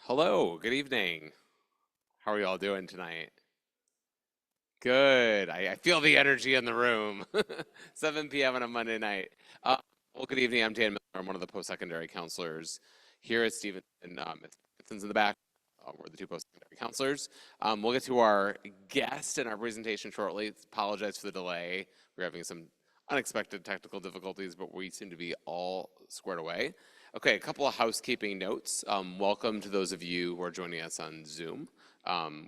Hello, good evening. How are you all doing tonight? Good. I feel the energy in the room. 7 p.m. on a Monday night. Uh, well, good evening. I'm Dan Miller. I'm one of the post-secondary counselors here at Stevenson. Stevenson's in the back. We're the two post-secondary counselors. We'll get to our guest and our presentation shortly. Apologize for the delay. We're having some unexpected technical difficulties, but we seem to be all squared away. Okay, a couple of housekeeping notes. Welcome to those of you who are joining us on Zoom.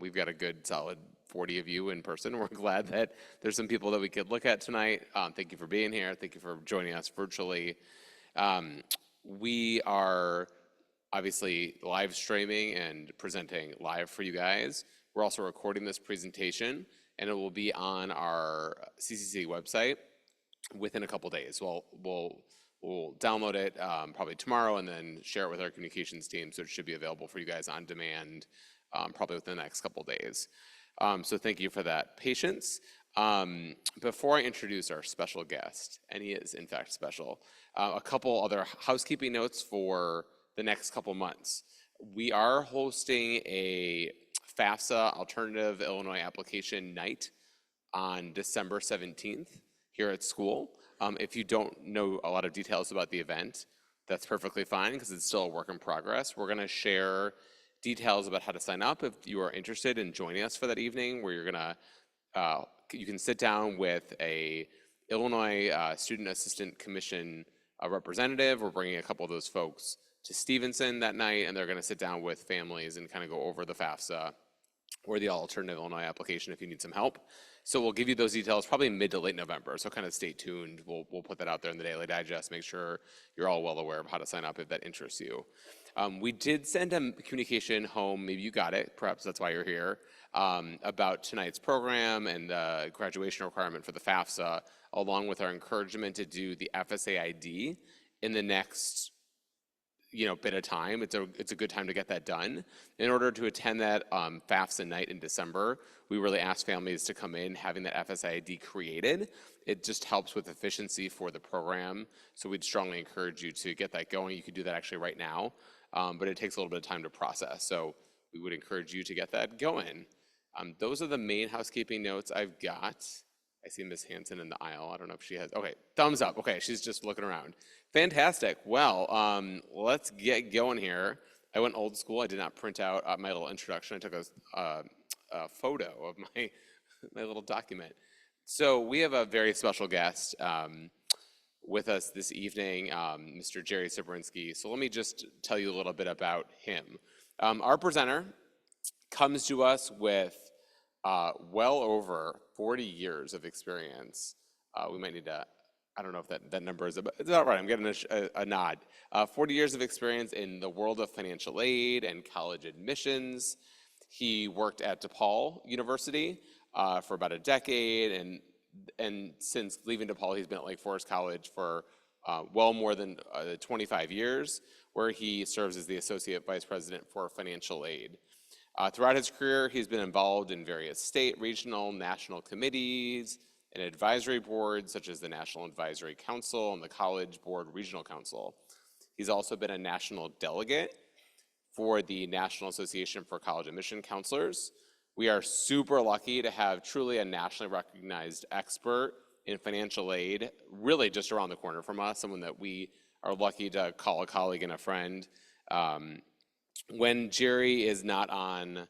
We've got a good solid 40 of you in person. We're glad that there's some people that we could look at tonight. Thank you for being here. Thank you for joining us virtually. We are obviously live streaming and presenting live for you guys. We're also recording this presentation, and it will be on our CCC website within a couple days. We'll download it probably tomorrow and then share it with our communications team, so it should be available for you guys on demand probably within the next couple days. So thank you for that patience. Before I introduce our special guest, and he is in fact special, a couple other housekeeping notes for the next couple months. We are hosting a FAFSA Alternative Illinois Application Night on December 17th here at school. If you don't know a lot of details about the event, that's perfectly fine because it's still a work in progress. We're going to share details about how to sign up if you are interested in joining us for that evening, where you can sit down with a Illinois Student Assistant Commission representative. We're bringing a couple of those folks to Stevenson that night, and they're going to sit down with families and kind of go over the FAFSA or the Alternative Illinois application if you need some help. So we'll give you those details probably mid to late November, so kind of stay tuned. We'll put that out there in the Daily Digest, make sure you're all well aware of how to sign up if that interests you. We did send a communication home, maybe you got it, perhaps that's why you're here, about tonight's program and the graduation requirement for the FAFSA, along with our encouragement to do the FSA ID in the next bit of time. It's a good time to get that done. In order to attend that FAFSA night in December, we really ask families to come in having that FSA ID created. It just helps with efficiency for the program. So we'd strongly encourage you to get that going. You could do that actually right now, but it takes a little bit of time to process. So we would encourage you to get that going. Those are the main housekeeping notes I've got. I see Miss Hanson in the aisle. I don't know if she has, okay, thumbs up. Okay, she's just looking around. Fantastic. Well, let's get going here. I went old school. I did not print out my little introduction. I took a photo of my little document. So we have a very special guest with us this evening, Mr. Jerry Sabrinsky. So let me just tell you a little bit about him. Our presenter comes to us with well over 40 years of experience. We might need to, I don't know if that number is, it's all right, I'm getting a nod. 40 years of experience in the world of financial aid and college admissions. He worked at DePaul University for about a decade, and since leaving DePaul, he's been at Lake Forest College for well more than 25 years, where he serves as the Associate Vice President for Financial Aid. Throughout his career, he's been involved in various state, regional, national committees and advisory boards, such as the National Advisory Council and the College Board Regional Council. He's also been a national delegate for the National Association for College Admission Counselors. We are super lucky to have truly a nationally recognized expert in financial aid, really just around the corner from us, someone that we are lucky to call a colleague and a friend. When Jerry is not on,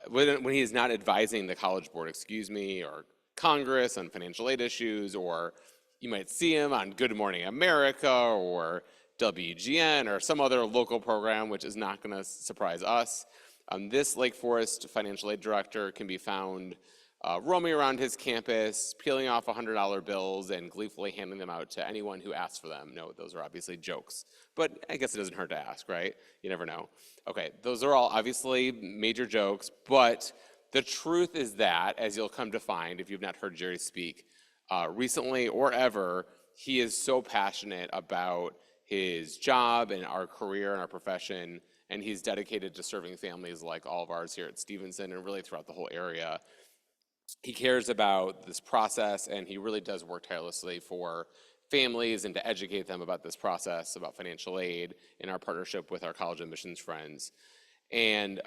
when he is not advising the College Board, or Congress on financial aid issues, or you might see him on Good Morning America or WGN or some other local program, which is not going to surprise us. This Lake Forest financial aid director can be found roaming around his campus, peeling off $100 bills and gleefully handing them out to anyone who asks for them. No, those are obviously jokes, but I guess it doesn't hurt to ask, right? You never know. Okay, those are all obviously major jokes, but the truth is that, as you'll come to find if you've not heard Jerry speak recently or ever, he is so passionate about his job and our career and our profession, and he's dedicated to serving families like all of ours here at Stevenson and really throughout the whole area. He cares about this process, and he really does work tirelessly for families and to educate them about this process, about financial aid, in our partnership with our college admissions friends. And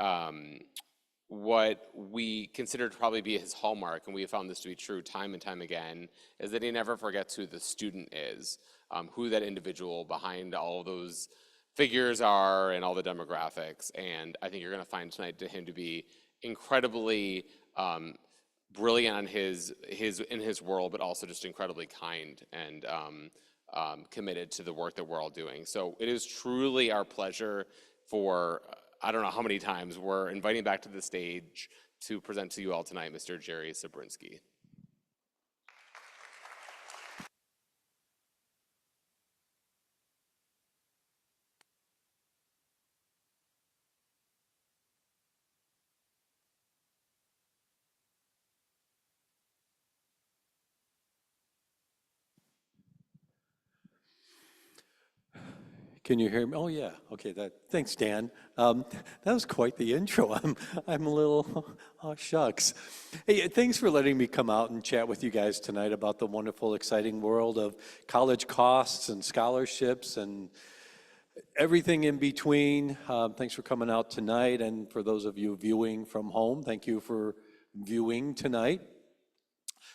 what we consider to probably be his hallmark, and we have found this to be true time and time again, is that he never forgets who the student is, who that individual behind all of those figures are and all the demographics. And I think you're going to find tonight to him to be incredibly brilliant on in his world, but also just incredibly kind and committed to the work that we're all doing. So it is truly our pleasure for, I don't know how many times we're inviting back to the stage to present to you all tonight, Mr. Jerry Sabrinsky. Can you hear me? Oh yeah. Okay. Thanks, Dan. That was quite the intro. I'm a little oh shucks. Hey, thanks for letting me come out and chat with you guys tonight about the wonderful, exciting world of college costs and scholarships and everything in between. Thanks for coming out tonight, and for those of you viewing from home, thank you for viewing tonight.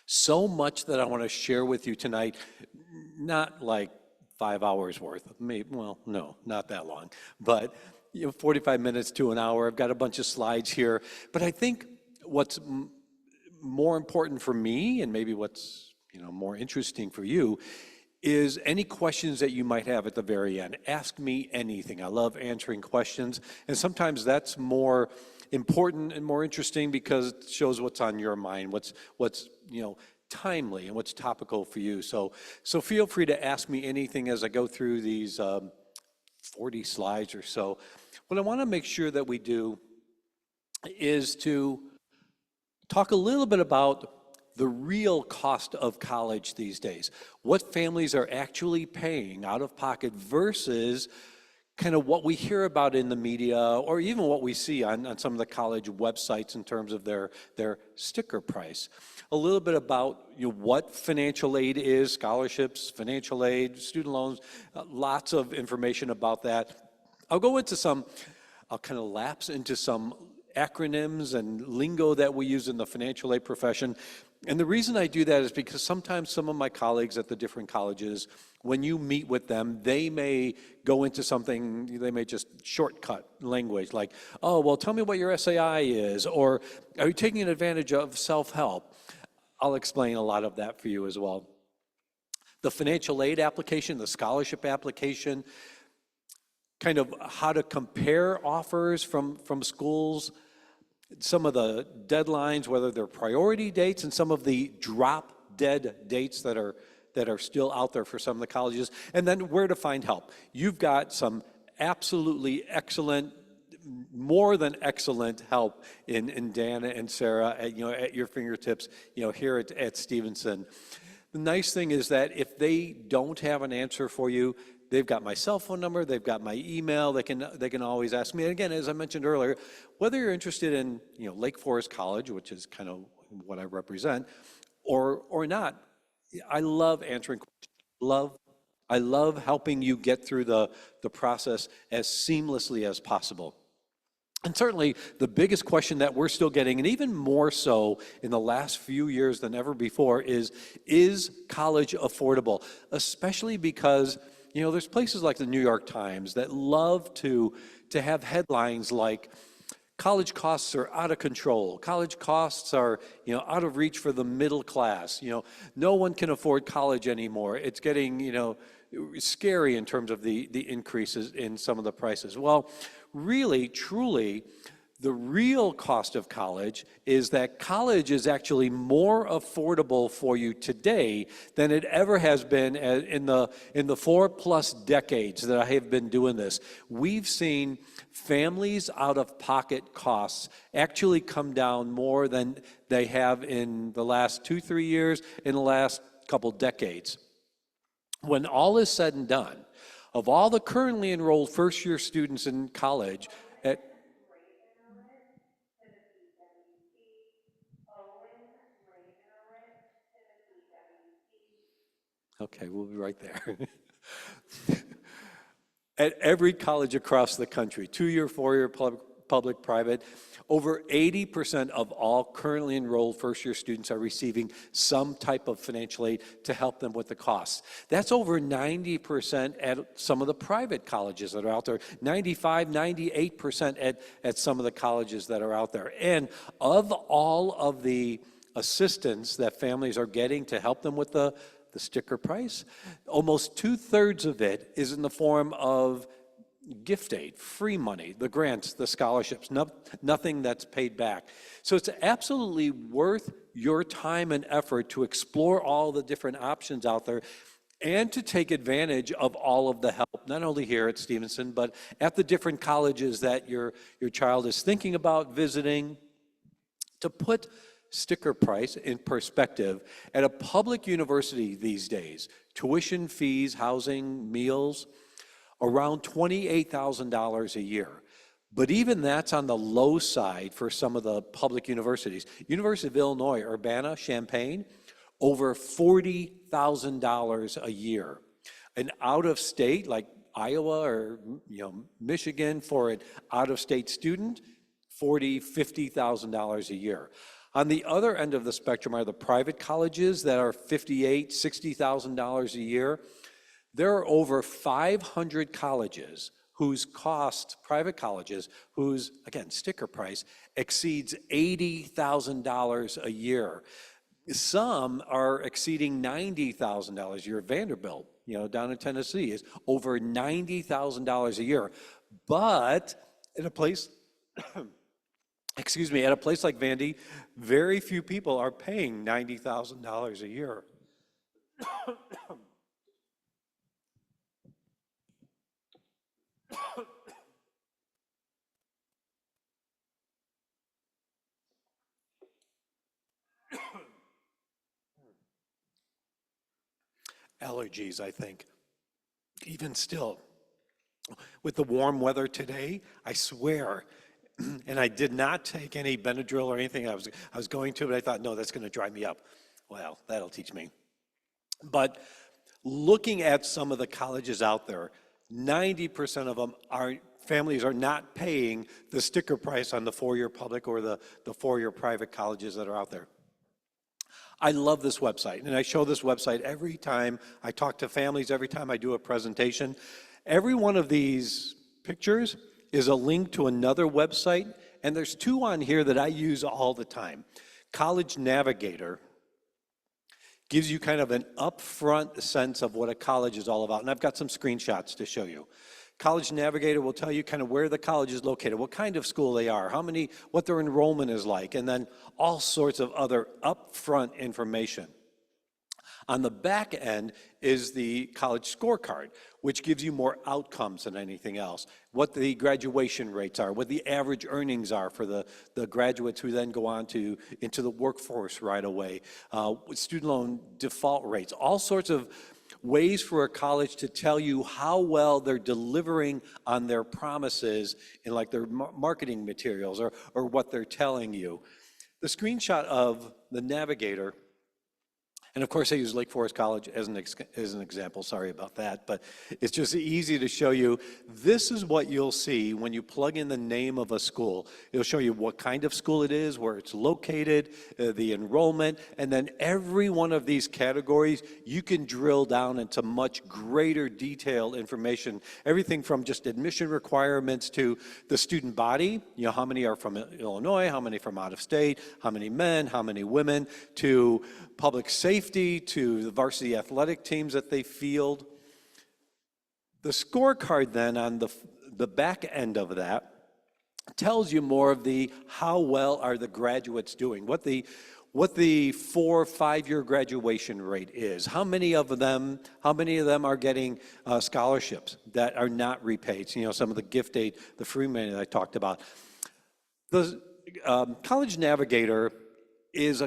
So much that I want to share with you tonight. Not like 5 hours worth. Maybe, well, no, not that long, but 45 minutes to an hour. I've got a bunch of slides here, but I think what's more important for me, and maybe what's more interesting for you, is any questions that you might have at the very end. Ask me anything. I love answering questions, and sometimes that's more important and more interesting because it shows what's on your mind, what's timely and what's topical for you. So feel free to ask me anything as I go through these 40 slides or so. What I want to make sure that we do is to talk a little bit about the real cost of college these days. What families are actually paying out of pocket versus kind of what we hear about in the media, or even what we see on some of the college websites in terms of their sticker price. A little bit about what financial aid is, scholarships, financial aid, student loans, lots of information about that. I'll kind of lapse into some acronyms and lingo that we use in the financial aid profession. And the reason I do that is because sometimes some of my colleagues at the different colleges, when you meet with them, they may go into something, they may just shortcut language like, oh, well, tell me what your SAI is, or are you taking advantage of self-help? I'll explain a lot of that for you as well. The financial aid application, the scholarship application, kind of how to compare offers from schools, some of the deadlines, whether they're priority dates, and some of the drop-dead dates that are still out there for some of the colleges, and then where to find help. You've got some absolutely excellent, more than excellent help in Dana and Sarah at your fingertips here at Stevenson. The nice thing is that if they don't have an answer for you, they've got my cell phone number, they've got my email, they can always ask me. And again, as I mentioned earlier, whether you're interested in Lake Forest College, which is kind of what I represent, or not, I love answering questions. I love helping you get through the process as seamlessly as possible. And certainly the biggest question that we're still getting, and even more so in the last few years than ever before, is college affordable? Especially because there's places like the New York Times that love to have headlines like, college costs are out of control. College costs are, out of reach for the middle class. No one can afford college anymore. It's getting, scary in terms of the increases in some of the prices. Well, really, truly, the real cost of college is that college is actually more affordable for you today than it ever has been in the 4+ decades that I have been doing this. We've seen families' out-of-pocket costs actually come down more than they have in the last 2-3 years, in the last couple decades. When all is said and done, of all the currently enrolled first-year students in college, okay, we'll be right there. At every college across the country, 2-year, 4-year public, private. Over 80% of all currently enrolled first-year students are receiving some type of financial aid to help them with the costs. That's over 90% at some of the private colleges that are out there, 95, 98% at some of the colleges that are out there. And of all of the assistance that families are getting to help them with the sticker price, almost 2/3 of it is in the form of gift aid, free money, the grants, the scholarships, nothing that's paid back. So it's absolutely worth your time and effort to explore all the different options out there and to take advantage of all of the help, not only here at Stevenson, but at the different colleges that your child is thinking about visiting. To put sticker price in perspective, at a public university these days, tuition fees, housing, meals, around $28,000 a year. But even that's on the low side for some of the public universities. University of Illinois, Urbana-Champaign, over $40,000 a year. And out of state, like Iowa or Michigan, for an out-of-state student, $40,000, $50,000 a year. On the other end of the spectrum are the private colleges that are $58,000, $60,000 a year. There are over 500 colleges whose cost, private colleges, whose, again, sticker price exceeds $80,000 a year. Some are exceeding $90,000 a year. Vanderbilt, down in Tennessee, is over $90,000 a year. But in a place, at a place like Vandy, very few people are paying $90,000 a year. Allergies, I think. Even still, with the warm weather today, I swear, and I did not take any Benadryl or anything. I was going to, but I thought, no, that's going to dry me up. Well, that'll teach me. But looking at some of the colleges out there, 90% of them families are not paying the sticker price on the four-year public or the four-year private colleges that are out there. I love this website, and I show this website every time I talk to families, every time I do a presentation. Every one of these pictures is a link to another website, and there's two on here that I use all the time. College Navigator gives you kind of an upfront sense of what a college is all about, and I've got some screenshots to show you. College Navigator will tell you kind of where the college is located, what kind of school they are, what their enrollment is like, and then all sorts of other upfront information. On the back end is the college scorecard, which gives you more outcomes than anything else. What the graduation rates are, what the average earnings are for the graduates who then go on into the workforce right away, student loan default rates, all sorts of ways for a college to tell you how well they're delivering on their promises in like their marketing materials or what they're telling you. The screenshot of the Navigator, and of course I use Lake Forest College as an example, sorry about that, but it's just easy to show you. This is what you'll see when you plug in the name of a school. It'll show you what kind of school it is, where it's located, the enrollment, and then every one of these categories, you can drill down into much greater detailed information. Everything from just admission requirements to the student body, how many are from Illinois, how many from out of state, how many men, how many women, to public safety, to the varsity athletic teams that they field. The scorecard then on the back end of that tells you more of the how well are the graduates doing, what the 4 or 5 year graduation rate is, how many of them are getting scholarships that are not repaid, some of the gift aid, the free money that I talked about. The College Navigator is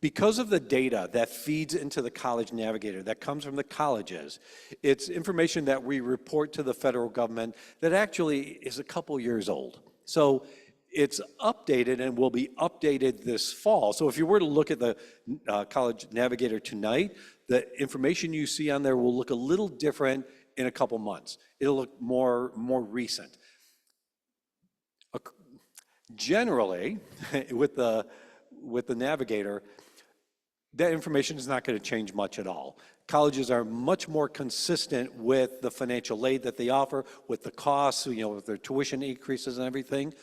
because of the data that feeds into the College Navigator that comes from the colleges, it's information that we report to the federal government that actually is a couple years old. So it's updated and will be updated this fall. So if you were to look at the College Navigator tonight, the information you see on there will look a little different in a couple months. It'll look more recent. Generally, with the Navigator, that information is not going to change much at all. Colleges are much more consistent with the financial aid that they offer, with the costs, with their tuition increases and everything.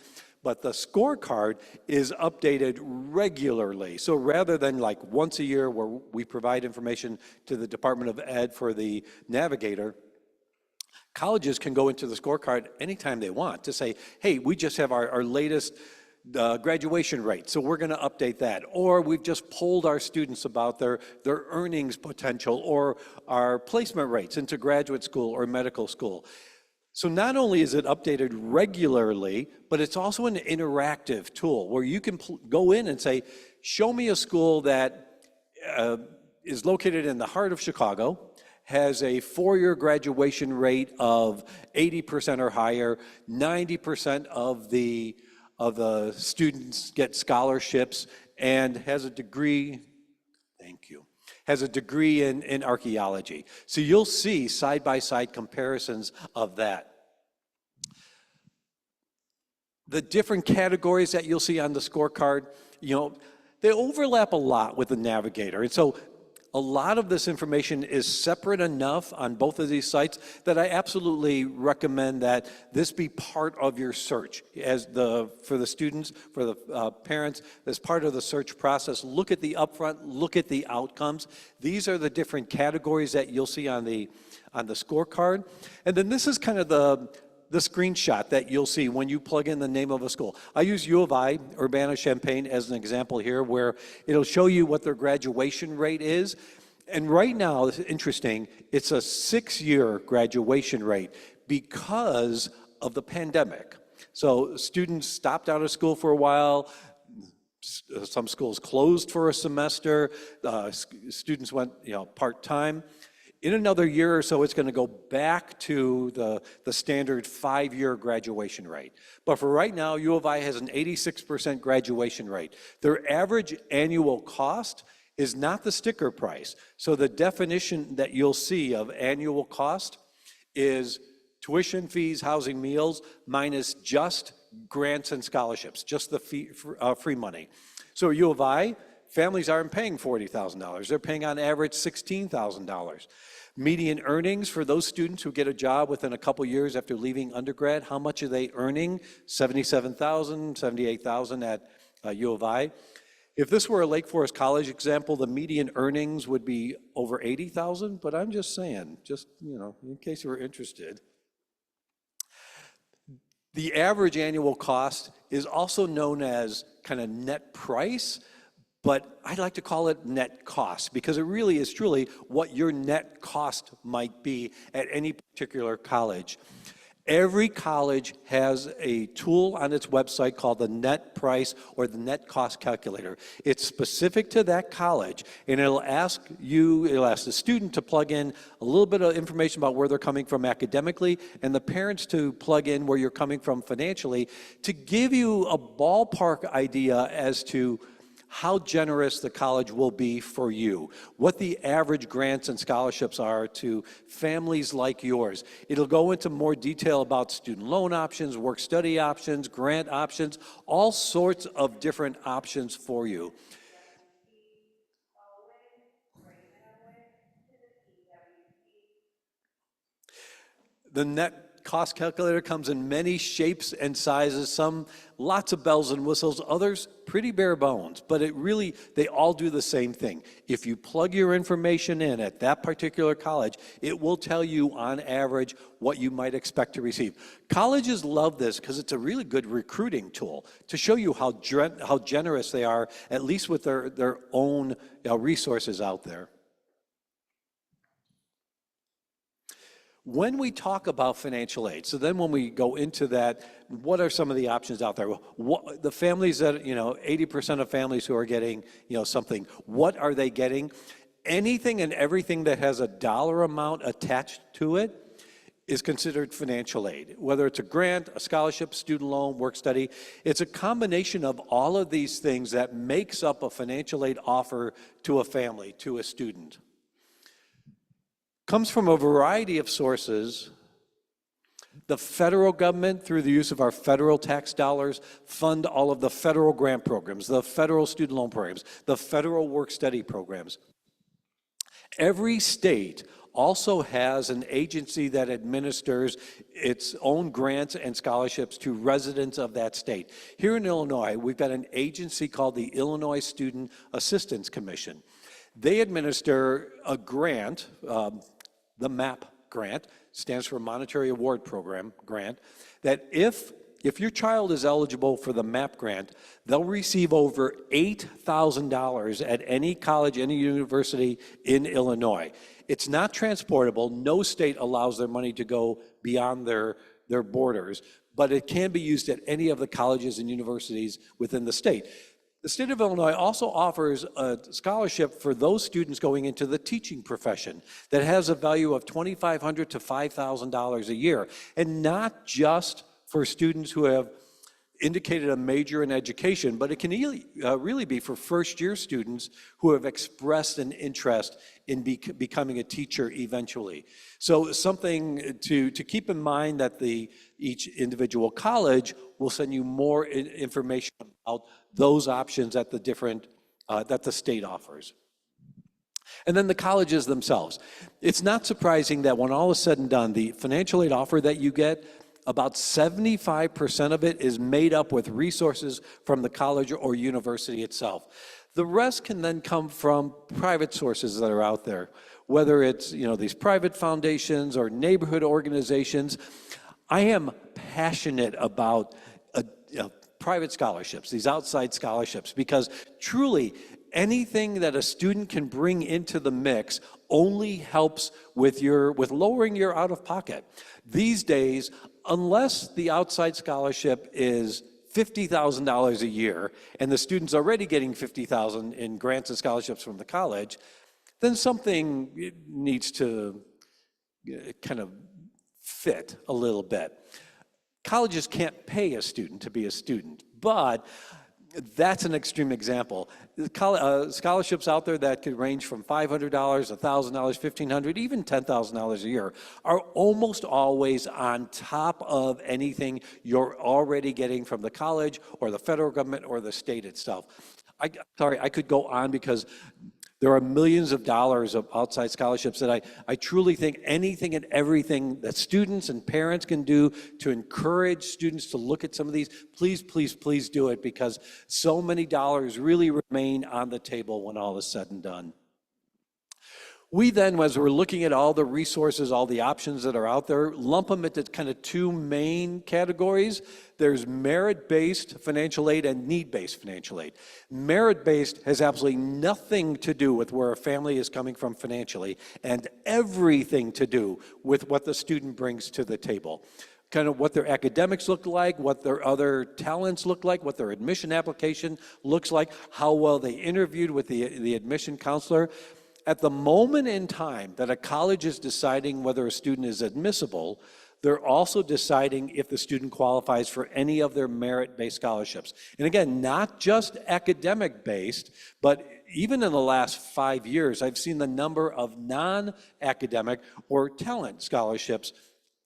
But the scorecard is updated regularly. So rather than like once a year where we provide information to the Department of Ed for the Navigator, colleges can go into the scorecard anytime they want to say, hey, we just have our latest graduation rate, so we're going to update that. Or we've just polled our students about their earnings potential or our placement rates into graduate school or medical school. So not only is it updated regularly, but it's also an interactive tool where you can go in and say, show me a school that is located in the heart of Chicago, has a 4-year graduation rate of 80% or higher, 90% of the students get scholarships, and has a degree, has a degree in archaeology. So you'll see side-by-side comparisons of that. The different categories that you'll see on the scorecard, they overlap a lot with the Navigator. And so a lot of this information is separate enough on both of these sites that I absolutely recommend that this be part of your search for the students, for the parents, as part of the search process. Look at the upfront, look at the outcomes. These are the different categories that you'll see on the scorecard. And then this is kind of the screenshot that you'll see when you plug in the name of a school. I use U of I, Urbana-Champaign, as an example here, where it'll show you what their graduation rate is. And right now, it's interesting, it's a 6-year graduation rate because of the pandemic. So students stopped out of school for a while. Some schools closed for a semester. Students went, part-time. In another year or so, it's going to go back to the standard 5-year graduation rate. But for right now, U of I has an 86% graduation rate. Their average annual cost is not the sticker price. So the definition that you'll see of annual cost is tuition, fees, housing, meals, minus just grants and scholarships, just the free money. So U of I, families aren't paying $40,000. They're paying on average $16,000. Median earnings for those students who get a job within a couple years after leaving undergrad, how much are they earning? $77,000, $78,000 at U of I. If this were a Lake Forest College example, the median earnings would be over $80,000, but I'm just saying, in case you were interested. The average annual cost is also known as kind of net price, but I like to call it net cost because it really is truly what your net cost might be at any particular college. Every college has a tool on its website called the net price or the net cost calculator. It's specific to that college, and it'll ask the student to plug in a little bit of information about where they're coming from academically, and the parents to plug in where you're coming from financially to give you a ballpark idea as to how generous the college will be for you, what the average grants and scholarships are to families like yours. It'll go into more detail about student loan options, work-study options, grant options, all sorts of different options for you. The net cost calculator comes in many shapes and sizes, some lots of bells and whistles, others pretty bare bones, but they all do the same thing. If you plug your information in at that particular college, it will tell you on average what you might expect to receive. Colleges love this because it's a really good recruiting tool to show you how generous they are, at least with their own resources out there. When we talk about financial aid, so then when we go into that, what are some of the options out there? The families that, 80% of families who are getting, something, what are they getting? Anything and everything that has a dollar amount attached to it is considered financial aid. Whether it's a grant, a scholarship, student loan, work study, it's a combination of all of these things that makes up a financial aid offer to a family, to a student. Comes from a variety of sources. The federal government, through the use of our federal tax dollars, fund all of the federal grant programs, the federal student loan programs, the federal work-study programs. Every state also has an agency that administers its own grants and scholarships to residents of that state. Here in Illinois, we've got an agency called the Illinois Student Assistance Commission. They administer a grant, the MAP grant, stands for Monetary Award Program grant, that if your child is eligible for the MAP grant, they'll receive over $8,000 at any college, any university in Illinois. It's not transportable. No state allows their money to go beyond their borders, but it can be used at any of the colleges and universities within the state. The state of Illinois also offers a scholarship for those students going into the teaching profession that has a value of $2,500 to $5,000 a year, and not just for students who have indicated a major in education, but it can really be for first-year students who have expressed an interest in becoming a teacher eventually. So something to keep in mind that each individual college will send you more information about those options at the different, that the state offers. And then the colleges themselves. It's not surprising that when all is said and done, the financial aid offer that you get, about 75% of it is made up with resources from the college or university itself. The rest can then come from private sources that are out there, whether it's these private foundations or neighborhood organizations. I am passionate about private scholarships, these outside scholarships, because truly anything that a student can bring into the mix only helps with lowering your out-of-pocket. These days, unless the outside scholarship is $50,000 a year, and the student's already getting $50,000 in grants and scholarships from the college, then something needs to kind of fit a little bit. Colleges can't pay a student to be a student, but that's an extreme example. Scholarships out there that could range from $500, $1,000, $1,500, even $10,000 a year are almost always on top of anything you're already getting from the college or the federal government or the state itself. I could go on because there are millions of dollars of outside scholarships that I truly think anything and everything that students and parents can do to encourage students to look at some of these, please, please, please do it, because so many dollars really remain on the table when all is said and done. We then, as we're looking at all the resources, all the options that are out there, lump them into kind of two main categories. There's merit-based financial aid and need-based financial aid. Merit-based has absolutely nothing to do with where a family is coming from financially, and everything to do with what the student brings to the table. Kind of what their academics look like, what their other talents look like, what their admission application looks like, how well they interviewed with the admission counselor. At the moment in time that a college is deciding whether a student is admissible, they're also deciding if the student qualifies for any of their merit-based scholarships. And again, not just academic-based, but even in the last 5 years, I've seen the number of non-academic or talent scholarships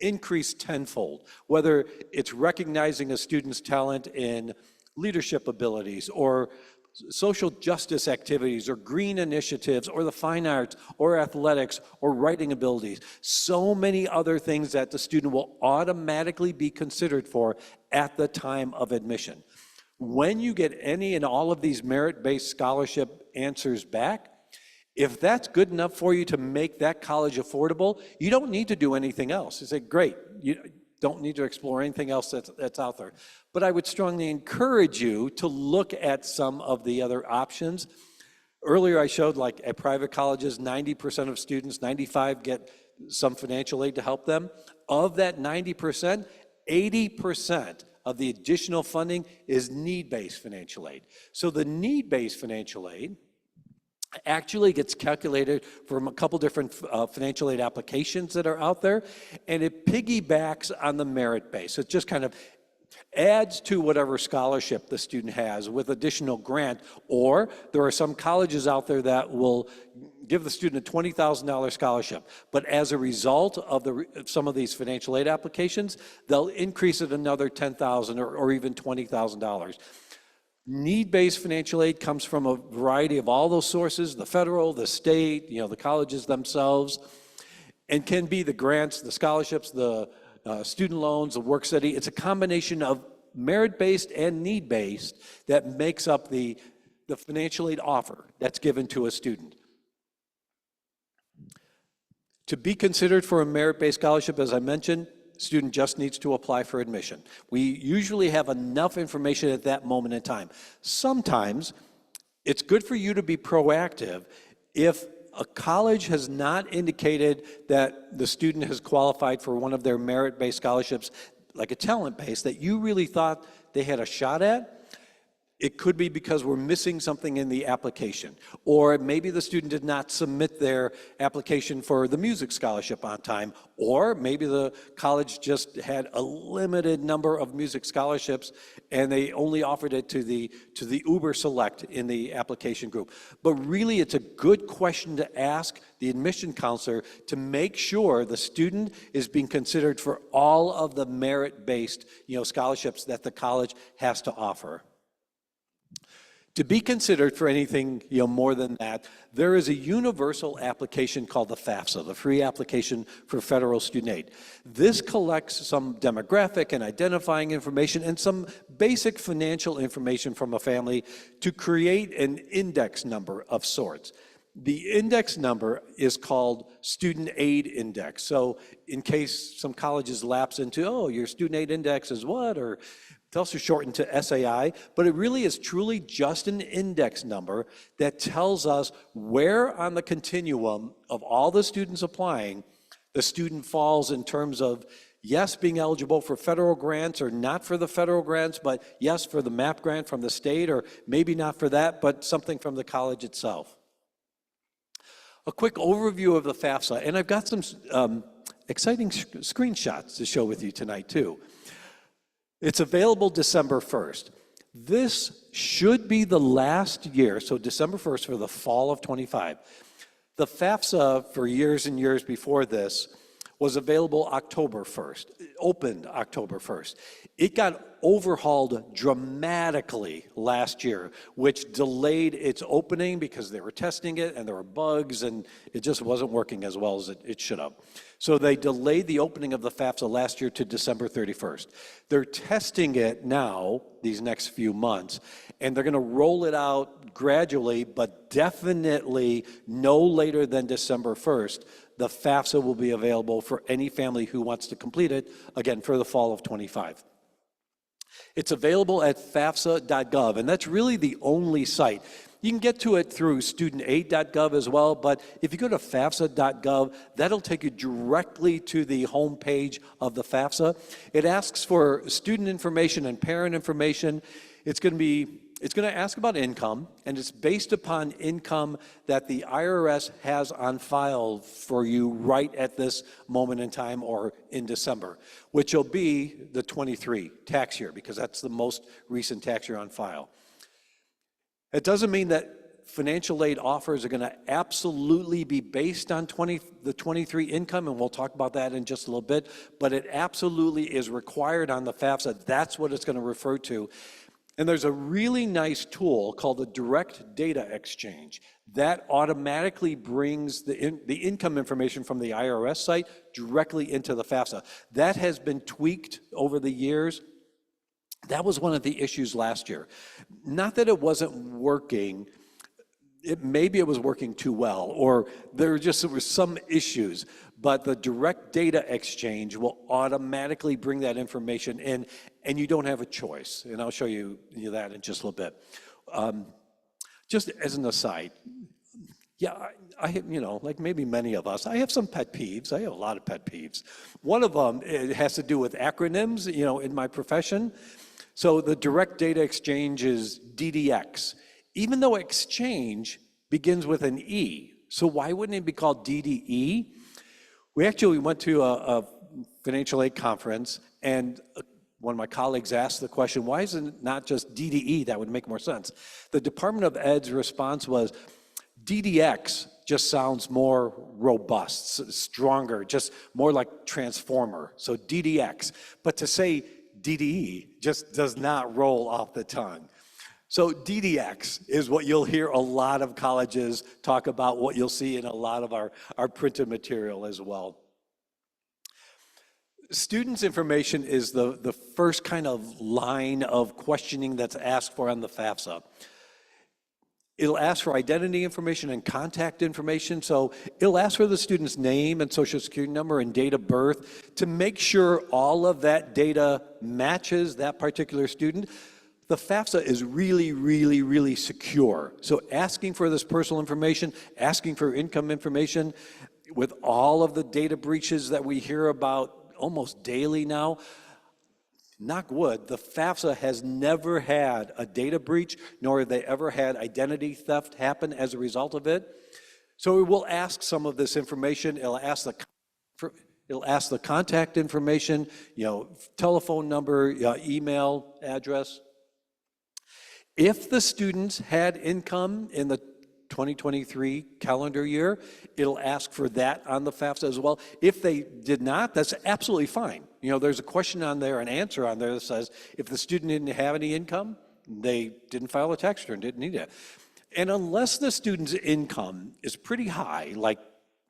increase tenfold, whether it's recognizing a student's talent in leadership abilities or social justice activities or green initiatives or the fine arts or athletics or writing abilities. So many other things that the student will automatically be considered for at the time of admission. When you get any and all of these merit-based scholarship answers back, if that's good enough for you to make that college affordable, you don't need to do anything else. You say, great, you don't need to explore anything else that's out there. But I would strongly encourage you to look at some of the other options. Earlier I showed, like at private colleges, 90% of students, 95 get some financial aid to help them. Of that 90%, 80% of the additional funding is need-based financial aid. So the need-based financial aid actually gets calculated from a couple different financial aid applications that are out there, and it piggybacks on the merit base. So it's just kind of adds to whatever scholarship the student has with additional grant, or there are some colleges out there that will give the student a $20,000 scholarship, but as a result of some of these financial aid applications, they'll increase it another $10,000 or even $20,000. Need-based financial aid comes from a variety of all those sources, the federal, the state, the colleges themselves, and can be the grants, the scholarships, the student loans, the work study. It's a combination of merit-based and need-based that makes up the financial aid offer that's given to a student. To be considered for a merit-based scholarship, as I mentioned, student just needs to apply for admission. We usually have enough information at that moment in time. Sometimes it's good for you to be proactive if a college has not indicated that the student has qualified for one of their merit-based scholarships, like a talent-based, that you really thought they had a shot at. It could be because we're missing something in the application, or maybe the student did not submit their application for the music scholarship on time, or maybe the college just had a limited number of music scholarships and they only offered it to the uber select in the application group. But really, it's a good question to ask the admission counselor to make sure the student is being considered for all of the merit-based, scholarships that the college has to offer. To be considered for anything more than that, there is a universal application called the FAFSA, the Free Application for Federal Student Aid. This collects some demographic and identifying information and some basic financial information from a family to create an index number of sorts. The index number is called Student Aid Index. So in case some colleges lapse into, your Student Aid Index is what, or it's also shortened to SAI, but it really is truly just an index number that tells us where on the continuum of all the students applying, the student falls in terms of, yes, being eligible for federal grants or not for the federal grants, but yes, for the MAP grant from the state, or maybe not for that, but something from the college itself. A quick overview of the FAFSA, and I've got some exciting screenshots to show with you tonight too. It's available December 1st. This should be the last year, so December 1st for the fall of 25. The FAFSA for years and years before this was available October 1st, opened October 1st. It got overhauled dramatically last year, which delayed its opening because they were testing it and there were bugs and it just wasn't working as well as it should have. So they delayed the opening of the FAFSA last year to December 31st. They're testing it now, these next few months, and they're going to roll it out gradually, but definitely no later than December 1st. The FAFSA will be available for any family who wants to complete it, again, for the fall of 25. It's available at fafsa.gov, and that's really the only site. You can get to it through studentaid.gov as well, but if you go to fafsa.gov, that'll take you directly to the home page of the FAFSA. It asks for student information and parent information. It's going to ask about income, and it's based upon income that the IRS has on file for you right at this moment in time or in December, which will be the 23 tax year, because that's the most recent tax year on file. It doesn't mean that financial aid offers are going to absolutely be based on the 23 income, and we'll talk about that in just a little bit, but it absolutely is required on the FAFSA. That's what it's going to refer to. And there's a really nice tool called the Direct Data Exchange that automatically brings the income information from the IRS site directly into the FAFSA. That has been tweaked over the years. That was one of the issues last year. Not that it wasn't working, maybe it was working too well, or there were some issues, but the Direct Data Exchange will automatically bring that information in, and you don't have a choice. And I'll show you that in just a little bit. Just as an aside, yeah, I have, like maybe many of us, I have some pet peeves. I have a lot of pet peeves. One of them, it has to do with acronyms, in my profession. So the Direct Data Exchange is DDX, even though exchange begins with an E. So why wouldn't it be called DDE? We actually went to a financial aid conference, and one of my colleagues asked the question, why isn't it not just DDE? That would make more sense. The Department of Ed's response was, DDX just sounds more robust, stronger, just more like transformer, so DDX. But to say DDE just does not roll off the tongue. So DDX is what you'll hear a lot of colleges talk about, what you'll see in a lot of our printed material as well. Students' information is the first kind of line of questioning that's asked for on the FAFSA. It'll ask for identity information and contact information. So it'll ask for the student's name and social security number and date of birth to make sure all of that data matches that particular student. The FAFSA is really, really, really secure. So asking for this personal information, asking for income information, with all of the data breaches that we hear about almost daily now, knock wood, the FAFSA has never had a data breach, nor have they ever had identity theft happen as a result of it. So it will ask some of this information. It'll ask the contact information, telephone number, email address. If the students had income in the 2023 calendar year, it'll ask for that on the FAFSA as well. If they did not, that's absolutely fine. There's a question on there, an answer on there that says if the student didn't have any income, they didn't file a tax return, didn't need it. And unless the student's income is pretty high, like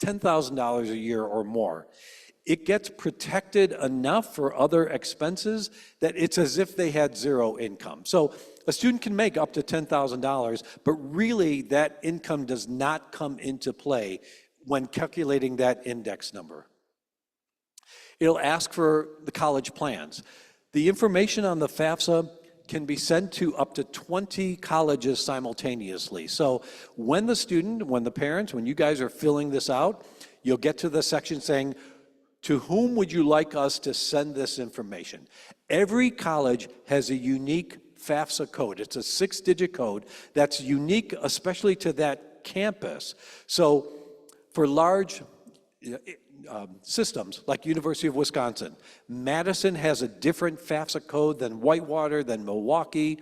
$10,000 a year or more, it gets protected enough for other expenses that it's as if they had zero income. So a student can make up to $10,000, but really that income does not come into play when calculating that index number. It'll ask for the college plans. The information on the FAFSA can be sent to up to 20 colleges simultaneously. So when the parents, when you guys are filling this out, you'll get to the section saying, to whom would you like us to send this information? Every college has a unique FAFSA code. It's a 6-digit code that's unique, especially to that campus. So for large systems like University of Wisconsin, Madison has a different FAFSA code than Whitewater, than Milwaukee.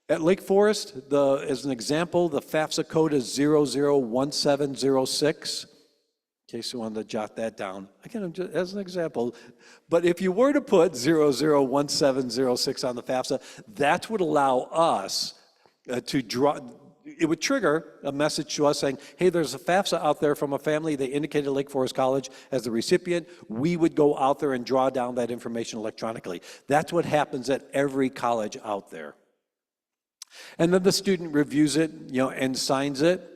At Lake Forest, as an example, the FAFSA code is 001706. In case you wanted to jot that down, again, just as an example. But if you were to put 001706 on the FAFSA, that would allow us to draw, it would trigger a message to us saying, hey, there's a FAFSA out there from a family. They indicated Lake Forest College as the recipient. We would go out there and draw down that information electronically. That's what happens at every college out there. And then the student reviews it, and signs it.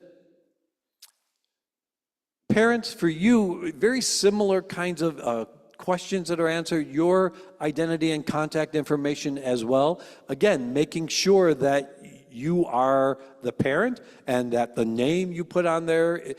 Parents, for you, very similar kinds of questions that are answered, your identity and contact information as well. Again, making sure that you are the parent and that the name you put on there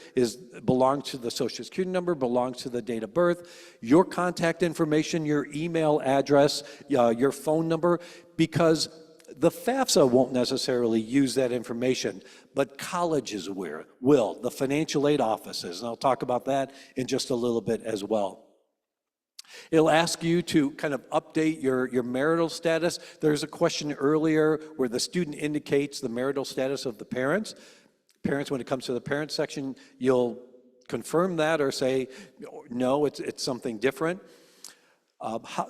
belongs to the social security number, belongs to the date of birth, your contact information, your email address, your phone number, because the FAFSA won't necessarily use that information, but colleges will, the financial aid offices, and I'll talk about that in just a little bit as well. It'll ask you to kind of update your marital status. There's a question earlier where the student indicates the marital status of the parents. Parents, when it comes to the parent section, you'll confirm that or say, no, it's something different.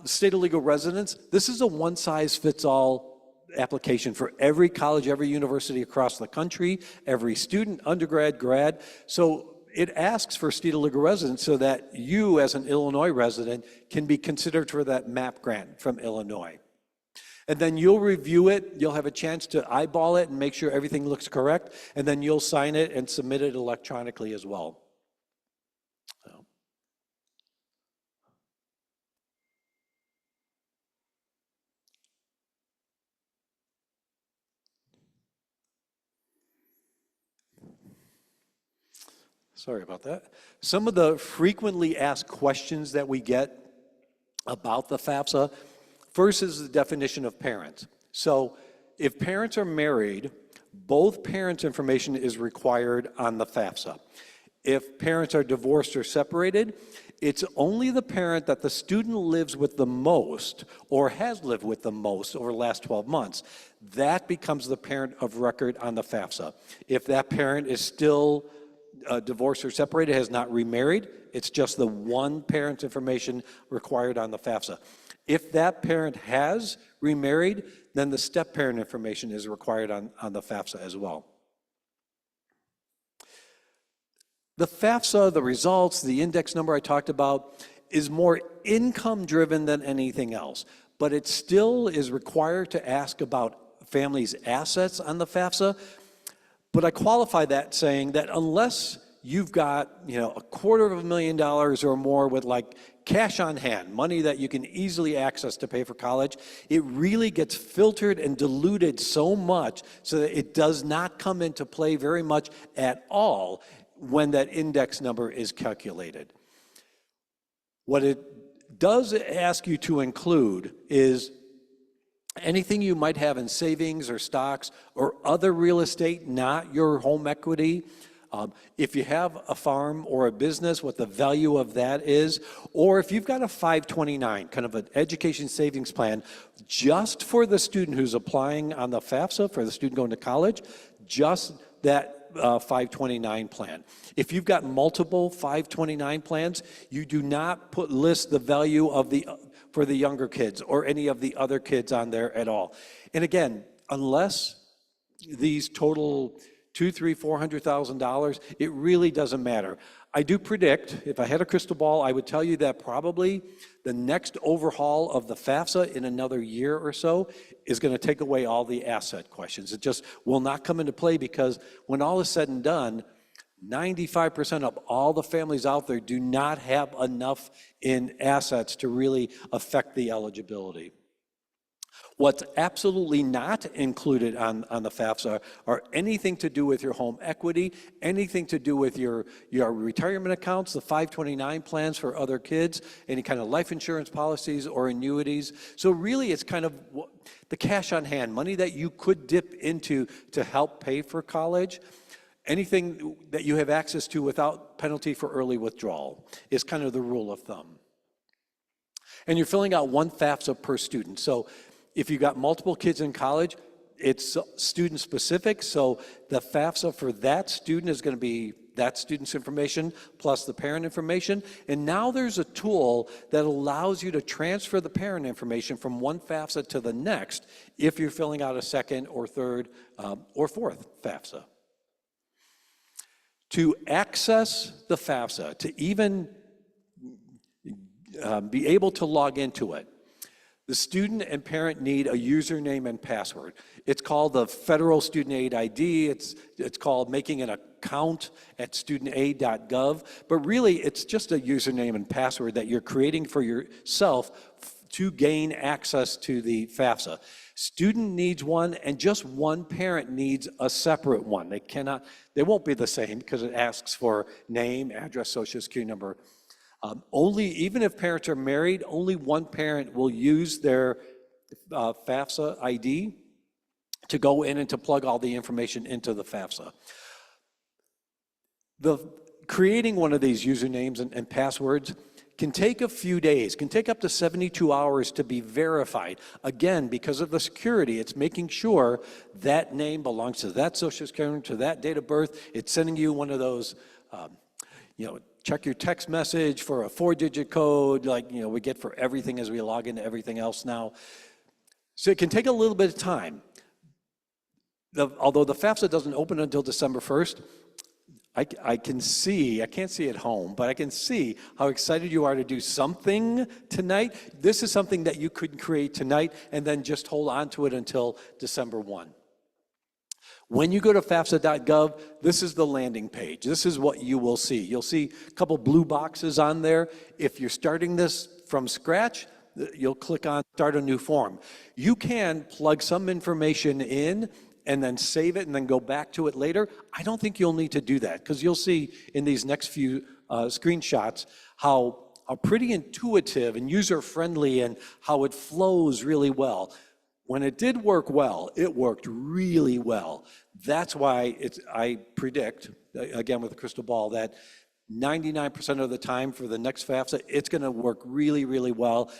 State of legal residence, this is a one-size-fits-all application for every college, every university across the country, every student, undergrad, grad. So it asks for state of legal residence so that you, as an Illinois resident, can be considered for that MAP grant from Illinois. And then you'll review it, you'll have a chance to eyeball it and make sure everything looks correct, and then you'll sign it and submit it electronically as well. Sorry about that. Some of the frequently asked questions that we get about the FAFSA, first is the definition of parent. So if parents are married, both parents' information is required on the FAFSA. If parents are divorced or separated, it's only the parent that the student lives with the most or has lived with the most over the last 12 months. That becomes the parent of record on the FAFSA. If that parent is still divorced or separated, has not remarried, it's just the one parent's information required on the FAFSA. If that parent has remarried, then the step-parent information is required on the FAFSA as well. The FAFSA, the results, the index number I talked about, is more income-driven than anything else, but it still is required to ask about families' assets on the FAFSA. But I qualify that saying that unless you've got, $250,000 or more with like cash on hand, money that you can easily access to pay for college, it really gets filtered and diluted so much so that it does not come into play very much at all when that index number is calculated. What it does ask you to include is anything you might have in savings or stocks or other real estate, not your home equity. If you have a farm or a business, what the value of that is, or if you've got a 529, kind of an education savings plan, just for the student who's applying on the FAFSA, for the student going to college, just that 529 plan. If you've got multiple 529 plans, you do not list the value of for the younger kids or any of the other kids on there at all. And again, unless these total $200,000, $300,000, $400,000, it really doesn't matter. I do predict, if I had a crystal ball, I would tell you that probably the next overhaul of the FAFSA in another year or so is going to take away all the asset questions. It just will not come into play because when all is said and done, 95% of all the families out there do not have enough in assets to really affect the eligibility. What's absolutely not included on the FAFSA are anything to do with your home equity, anything to do with your retirement accounts, the 529 plans for other kids, any kind of life insurance policies or annuities. So really it's kind of the cash on hand, money that you could dip into to help pay for college. Anything that you have access to without penalty for early withdrawal is kind of the rule of thumb. And you're filling out one FAFSA per student. So if you've got multiple kids in college, it's student specific. So the FAFSA for that student is going to be that student's information plus the parent information. And now there's a tool that allows you to transfer the parent information from one FAFSA to the next if you're filling out a second or third or fourth FAFSA. To access the FAFSA, to even be able to log into it, the student and parent need a username and password. It's called the Federal Student Aid ID. It's called making an account at studentaid.gov. But really, it's just a username and password that you're creating for yourself to gain access to the FAFSA. Student needs one, and just one parent needs a separate one. They won't be the same because it asks for name, address, social security number. Even if parents are married, only one parent will use their FAFSA ID to go in and to plug all the information into the FAFSA. Creating one of these usernames and passwords can take a few days, can take up to 72 hours to be verified. Again, because of the security, it's making sure that name belongs to that social security number, to that date of birth. It's sending you one of those, check your text message for a 4-digit code, we get for everything as we log into everything else now. So it can take a little bit of time. Although the FAFSA doesn't open until December 1st, I can't see at home, but I can see how excited you are to do something tonight. This is something that you could create tonight and then just hold on to it until December 1. When you go to FAFSA.gov, this is the landing page. This is what you will see. You'll see a couple blue boxes on there. If you're starting this from scratch, you'll click on Start a New Form. You can plug some information in and then save it and then go back to it later. I don't think you'll need to do that because you'll see in these next few screenshots how pretty intuitive and user-friendly and how it flows really well. When it did work well, it worked really well. That's why I predict, again with the crystal ball, that 99% of the time for the next FAFSA, it's going to work really, really well.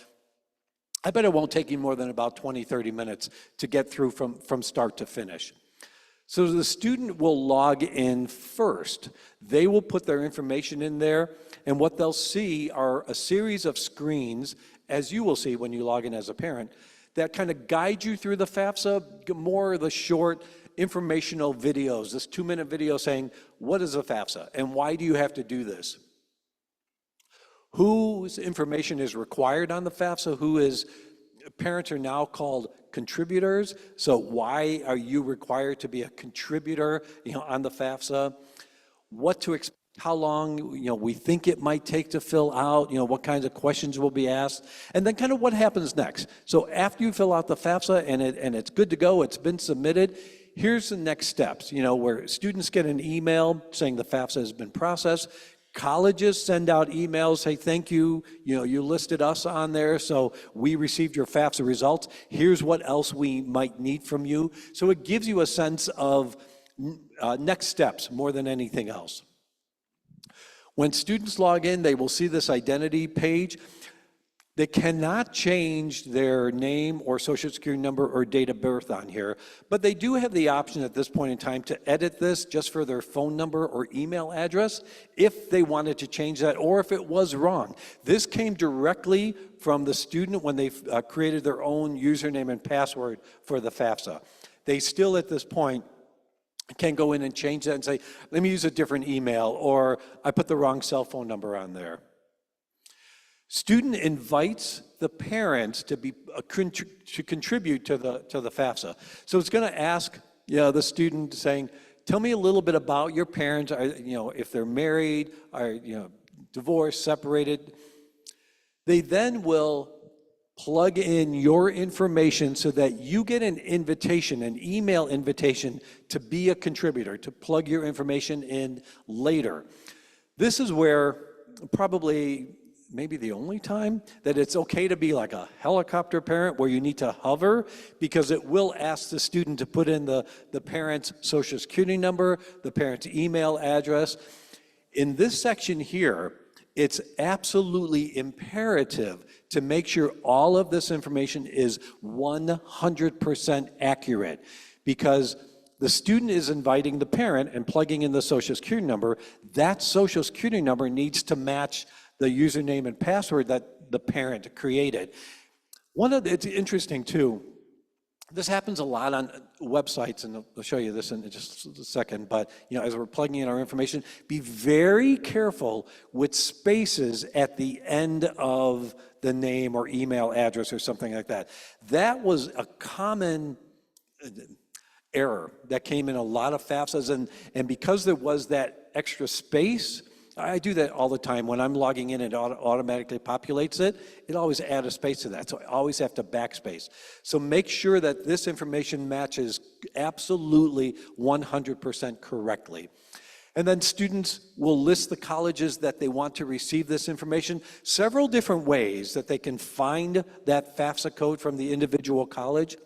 I bet it won't take you more than about 20, 30 minutes to get through from start to finish. So the student will log in first. They will put their information in there, and what they'll see are a series of screens, as you will see when you log in as a parent, that kind of guide you through the FAFSA, more of the short informational videos, this 2-minute video saying, what is a FAFSA and why do you have to do this? Whose information is required on the FAFSA? Parents are now called contributors, so why are you required to be a contributor, on the FAFSA? What to expect, how long, we think it might take to fill out, what kinds of questions will be asked, and then kind of what happens next. So after you fill out the FAFSA and it's good to go, it's been submitted, here's the next steps, where students get an email saying the FAFSA has been processed. Colleges send out emails, say, thank you, you listed us on there, so we received your FAFSA results. Here's what else we might need from you. So it gives you a sense of next steps more than anything else. When students log in, they will see this identity page. They cannot change their name or social security number or date of birth on here, but they do have the option at this point in time to edit this just for their phone number or email address if they wanted to change that or if it was wrong. This came directly from the student when they created their own username and password for the FAFSA. They still at this point can go in and change that and say, let me use a different email, or I put the wrong cell phone number on there. Student invites the parents to contribute to the FAFSA. So it's going to ask the student saying, tell me a little bit about your parents, if they're married, are divorced, separated. They then will plug in your information so that you get an invitation, an email invitation to be a contributor, to plug your information in later. This is where probably maybe the only time that it's okay to be like a helicopter parent where you need to hover, because it will ask the student to put in the parent's social security number, the parent's email address. In this section here, it's absolutely imperative to make sure all of this information is 100% accurate, because the student is inviting the parent and plugging in the social security number. That social security number needs to match the username and password that the parent created. It's interesting too, this happens a lot on websites, and I'll show you this in just a second, but as we're plugging in our information, be very careful with spaces at the end of the name or email address or something like that. That was a common error that came in a lot of FAFSAs, and because there was that extra space, I do that all the time. When I'm logging in, it automatically populates it. It always adds a space to that, so I always have to backspace. So make sure that this information matches absolutely 100% correctly. And then students will list the colleges that they want to receive this information, several different ways that they can find that FAFSA code from the individual college.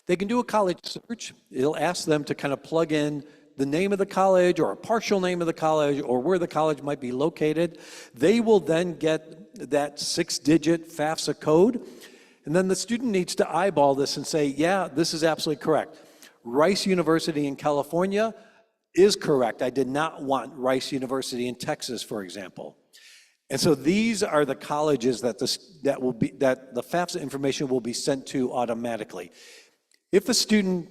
They can do a college search. It'll ask them to kind of plug in the name of the college or a partial name of the college or where the college might be located. They will then get that 6-digit FAFSA code, and then the student needs to eyeball this and say, yeah, this is absolutely correct. Rice University in California is correct. I did not want Rice University in Texas, for example. And so these are the colleges that the FAFSA information will be sent to automatically. If a student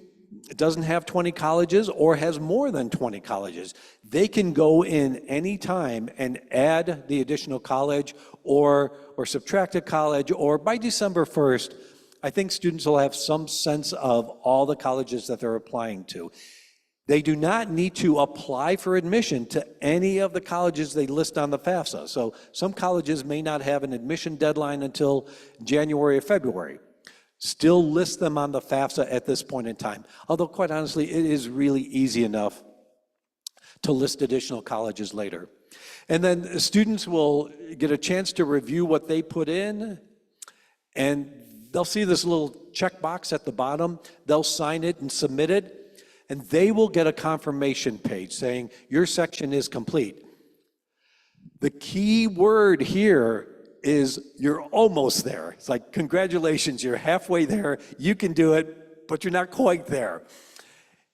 doesn't have 20 colleges or has more than 20 colleges, they can go in any time and add the additional college or subtract a college, or by December 1st, I think students will have some sense of all the colleges that they're applying to. They do not need to apply for admission to any of the colleges they list on the FAFSA. So some colleges may not have an admission deadline until January or February. Still list them on the FAFSA at this point in time. Although quite honestly, it is really easy enough to list additional colleges later. And then students will get a chance to review what they put in, and they'll see this little checkbox at the bottom. They'll sign it and submit it, and they will get a confirmation page saying your section is complete. The key word here is you're almost there. It's like, congratulations, you're halfway there. You can do it, but you're not quite there.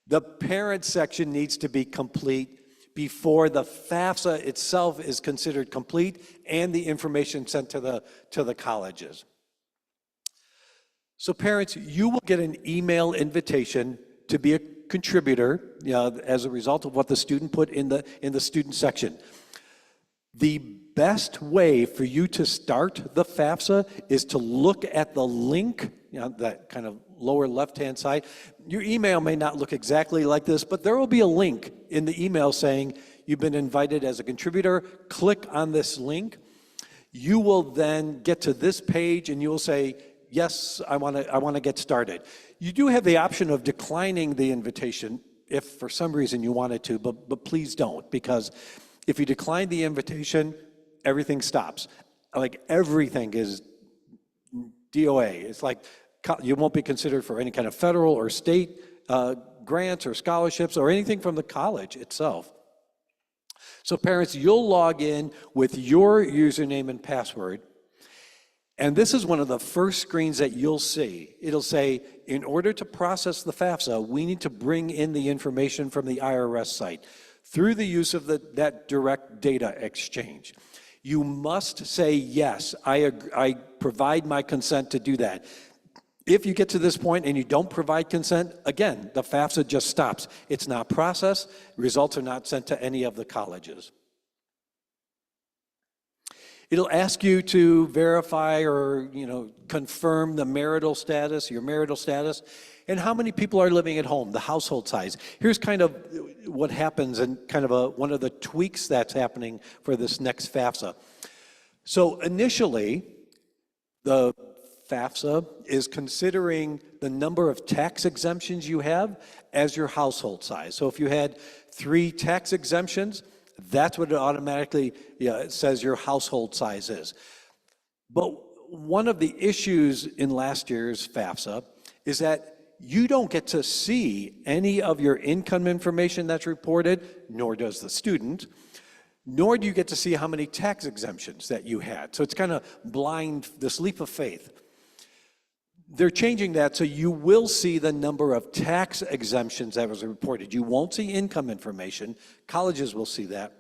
The parent section needs to be complete before the FAFSA itself is considered complete and the information sent to the colleges. So parents, you will get an email invitation to be a contributor, as a result of what the student put in the student section. The best way for you to start the FAFSA is to look at the link, that kind of lower left-hand side. Your email may not look exactly like this, but there will be a link in the email saying you've been invited as a contributor. Click on this link. You will then get to this page and you will say, yes, I want to get started. You do have the option of declining the invitation if for some reason you wanted to, but please don't, because if you decline the invitation, everything stops. Like everything is DOA. It's like you won't be considered for any kind of federal or state grants or scholarships or anything from the college itself. So parents, you'll log in with your username and password. And this is one of the first screens that you'll see. It'll say, in order to process the FAFSA, we need to bring in the information from the IRS site through the use of that direct data exchange. You must say, yes, I provide my consent to do that. If you get to this point and you don't provide consent, again, the FAFSA just stops. It's not processed. Results are not sent to any of the colleges. It'll ask you to verify or confirm the marital status, your marital status, and how many people are living at home, the household size. Here's kind of what happens and kind of one of the tweaks that's happening for this next FAFSA. So initially, the FAFSA is considering the number of tax exemptions you have as your household size. So if you had 3 tax exemptions, that's what it automatically it says your household size is. But one of the issues in last year's FAFSA is that you don't get to see any of your income information that's reported, nor does the student, nor do you get to see how many tax exemptions that you had. So it's kind of blind, this leap of faith. They're changing that so you will see the number of tax exemptions that was reported. You won't see income information. Colleges will see that.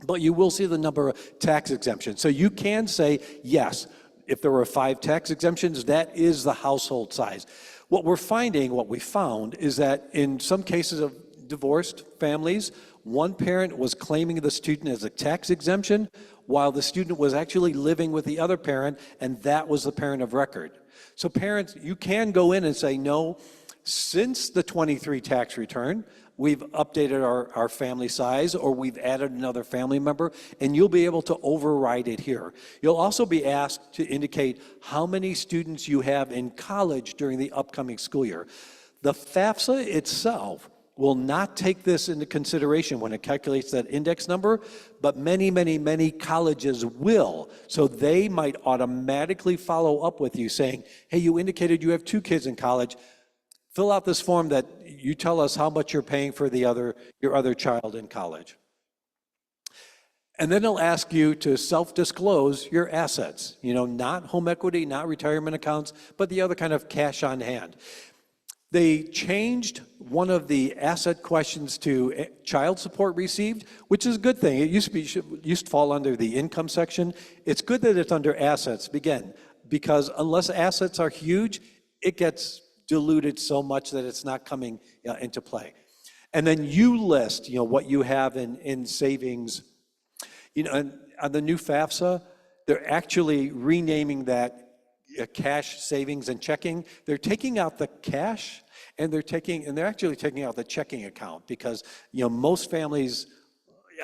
But you will see the number of tax exemptions. So you can say, yes, if there were 5 tax exemptions, that is the household size. What we found is that in some cases of divorced families, one parent was claiming the student as a tax exemption while the student was actually living with the other parent, and that was the parent of record. So parents, you can go in and say, no, since the 23 tax return, we've updated our family size, or we've added another family member, and you'll be able to override it here. You'll also be asked to indicate how many students you have in college during the upcoming school year. The FAFSA itself will not take this into consideration when it calculates that index number, but many, many, many colleges will. So they might automatically follow up with you saying, hey, you indicated you have 2 kids in college. Fill out this form that you tell us how much you're paying for your other child in college. And then they'll ask you to self-disclose your assets, not home equity, not retirement accounts, but the other kind of cash on hand. They changed one of the asset questions to child support received, which is a good thing. It used to fall under the income section. It's good that it's under assets, again, because unless assets are huge, it gets diluted so much that it's not coming into play. And then you list, what you have in savings. And on the new FAFSA, they're actually renaming that cash, savings, and checking. They're taking out the cash, and they're actually taking out the checking account because most families,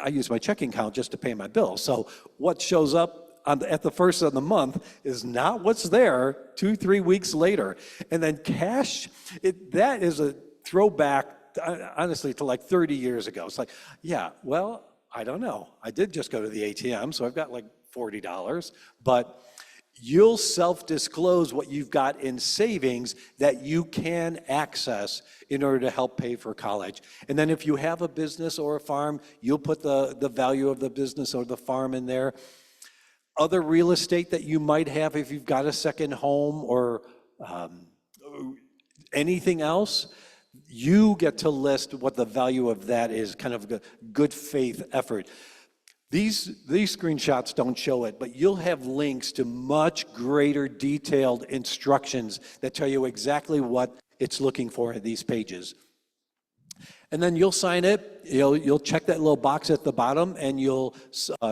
I use my checking account just to pay my bills. So what shows up at the first of the month is not what's there 2-3 weeks later. And then cash, that is a throwback, honestly, to like 30 years ago. It's like, yeah, well, I don't know. I did just go to the ATM, so I've got like $40, but you'll self-disclose what you've got in savings that you can access in order to help pay for college. And then if you have a business or a farm, you'll put the value of the business or the farm in there. Other real estate that you might have if you've got a second home or anything else, you get to list what the value of that is, kind of a good faith effort. These screenshots don't show it, but you'll have links to much greater detailed instructions that tell you exactly what it's looking for in these pages. And then you'll sign it, you'll check that little box at the bottom, and you'll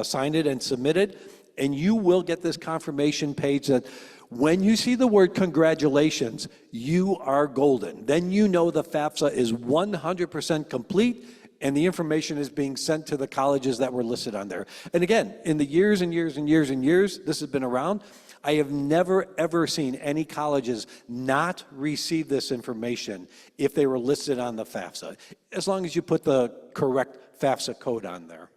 sign it and submit it, and you will get this confirmation page that when you see the word congratulations, you are golden. Then you know the FAFSA is 100% complete, and the information is being sent to the colleges that were listed on there. And again, in the years and years and years and years this has been around, I have never, ever seen any colleges not receive this information if they were listed on the FAFSA, as long as you put the correct FAFSA code on there.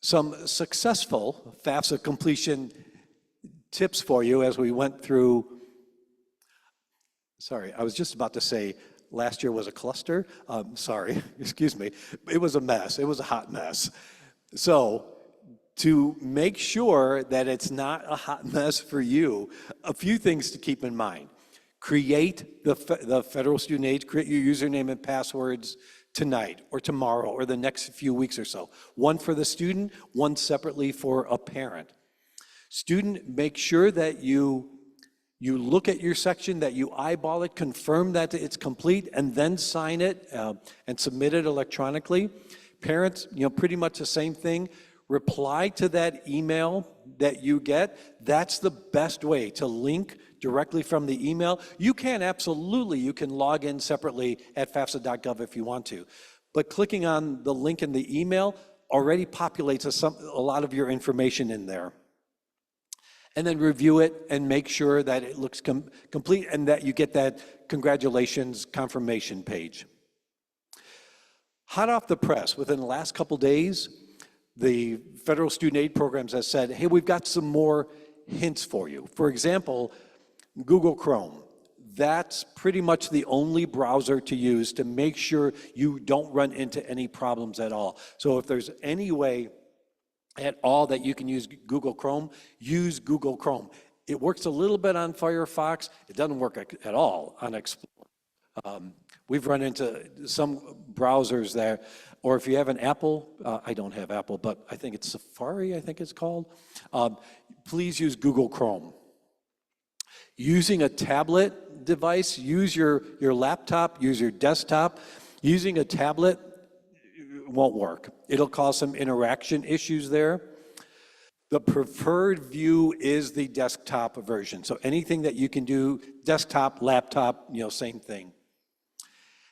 Some successful FAFSA completion tips for you as we went through. Sorry, I was just about to say last year was a cluster. Sorry, excuse me. It was a mess. It was a hot mess. So to make sure that it's not a hot mess for you, a few things to keep in mind. Create the federal student aid, create your username and passwords tonight or tomorrow or the next few weeks or so. One for the student, one separately for a parent. Student, make sure that you look at your section, that you eyeball it, confirm that it's complete, and then sign it and submit it electronically. Parents, pretty much the same thing. Reply to that email that you get. That's the best way to link directly from the email. You can log in separately at fafsa.gov if you want to. But clicking on the link in the email already populates a lot of your information in there. And then review it and make sure that it looks complete and that you get that congratulations confirmation page. Hot off the press, within the last couple days, the federal student aid programs have said, hey, we've got some more hints for you. For example, Google Chrome. That's pretty much the only browser to use to make sure you don't run into any problems at all. So if there's any way at all that you can use Google Chrome, use Google Chrome. It works a little bit on Firefox. It doesn't work at all on Explorer. We've run into some browsers there, or if you have an Apple, I don't have Apple, but I think it's Safari, I think it's called. Please use Google Chrome. Using a tablet device, use your laptop, use your desktop. Using a tablet won't work. It'll cause some interaction issues there. The preferred view is the desktop version. So anything that you can do, desktop, laptop, same thing.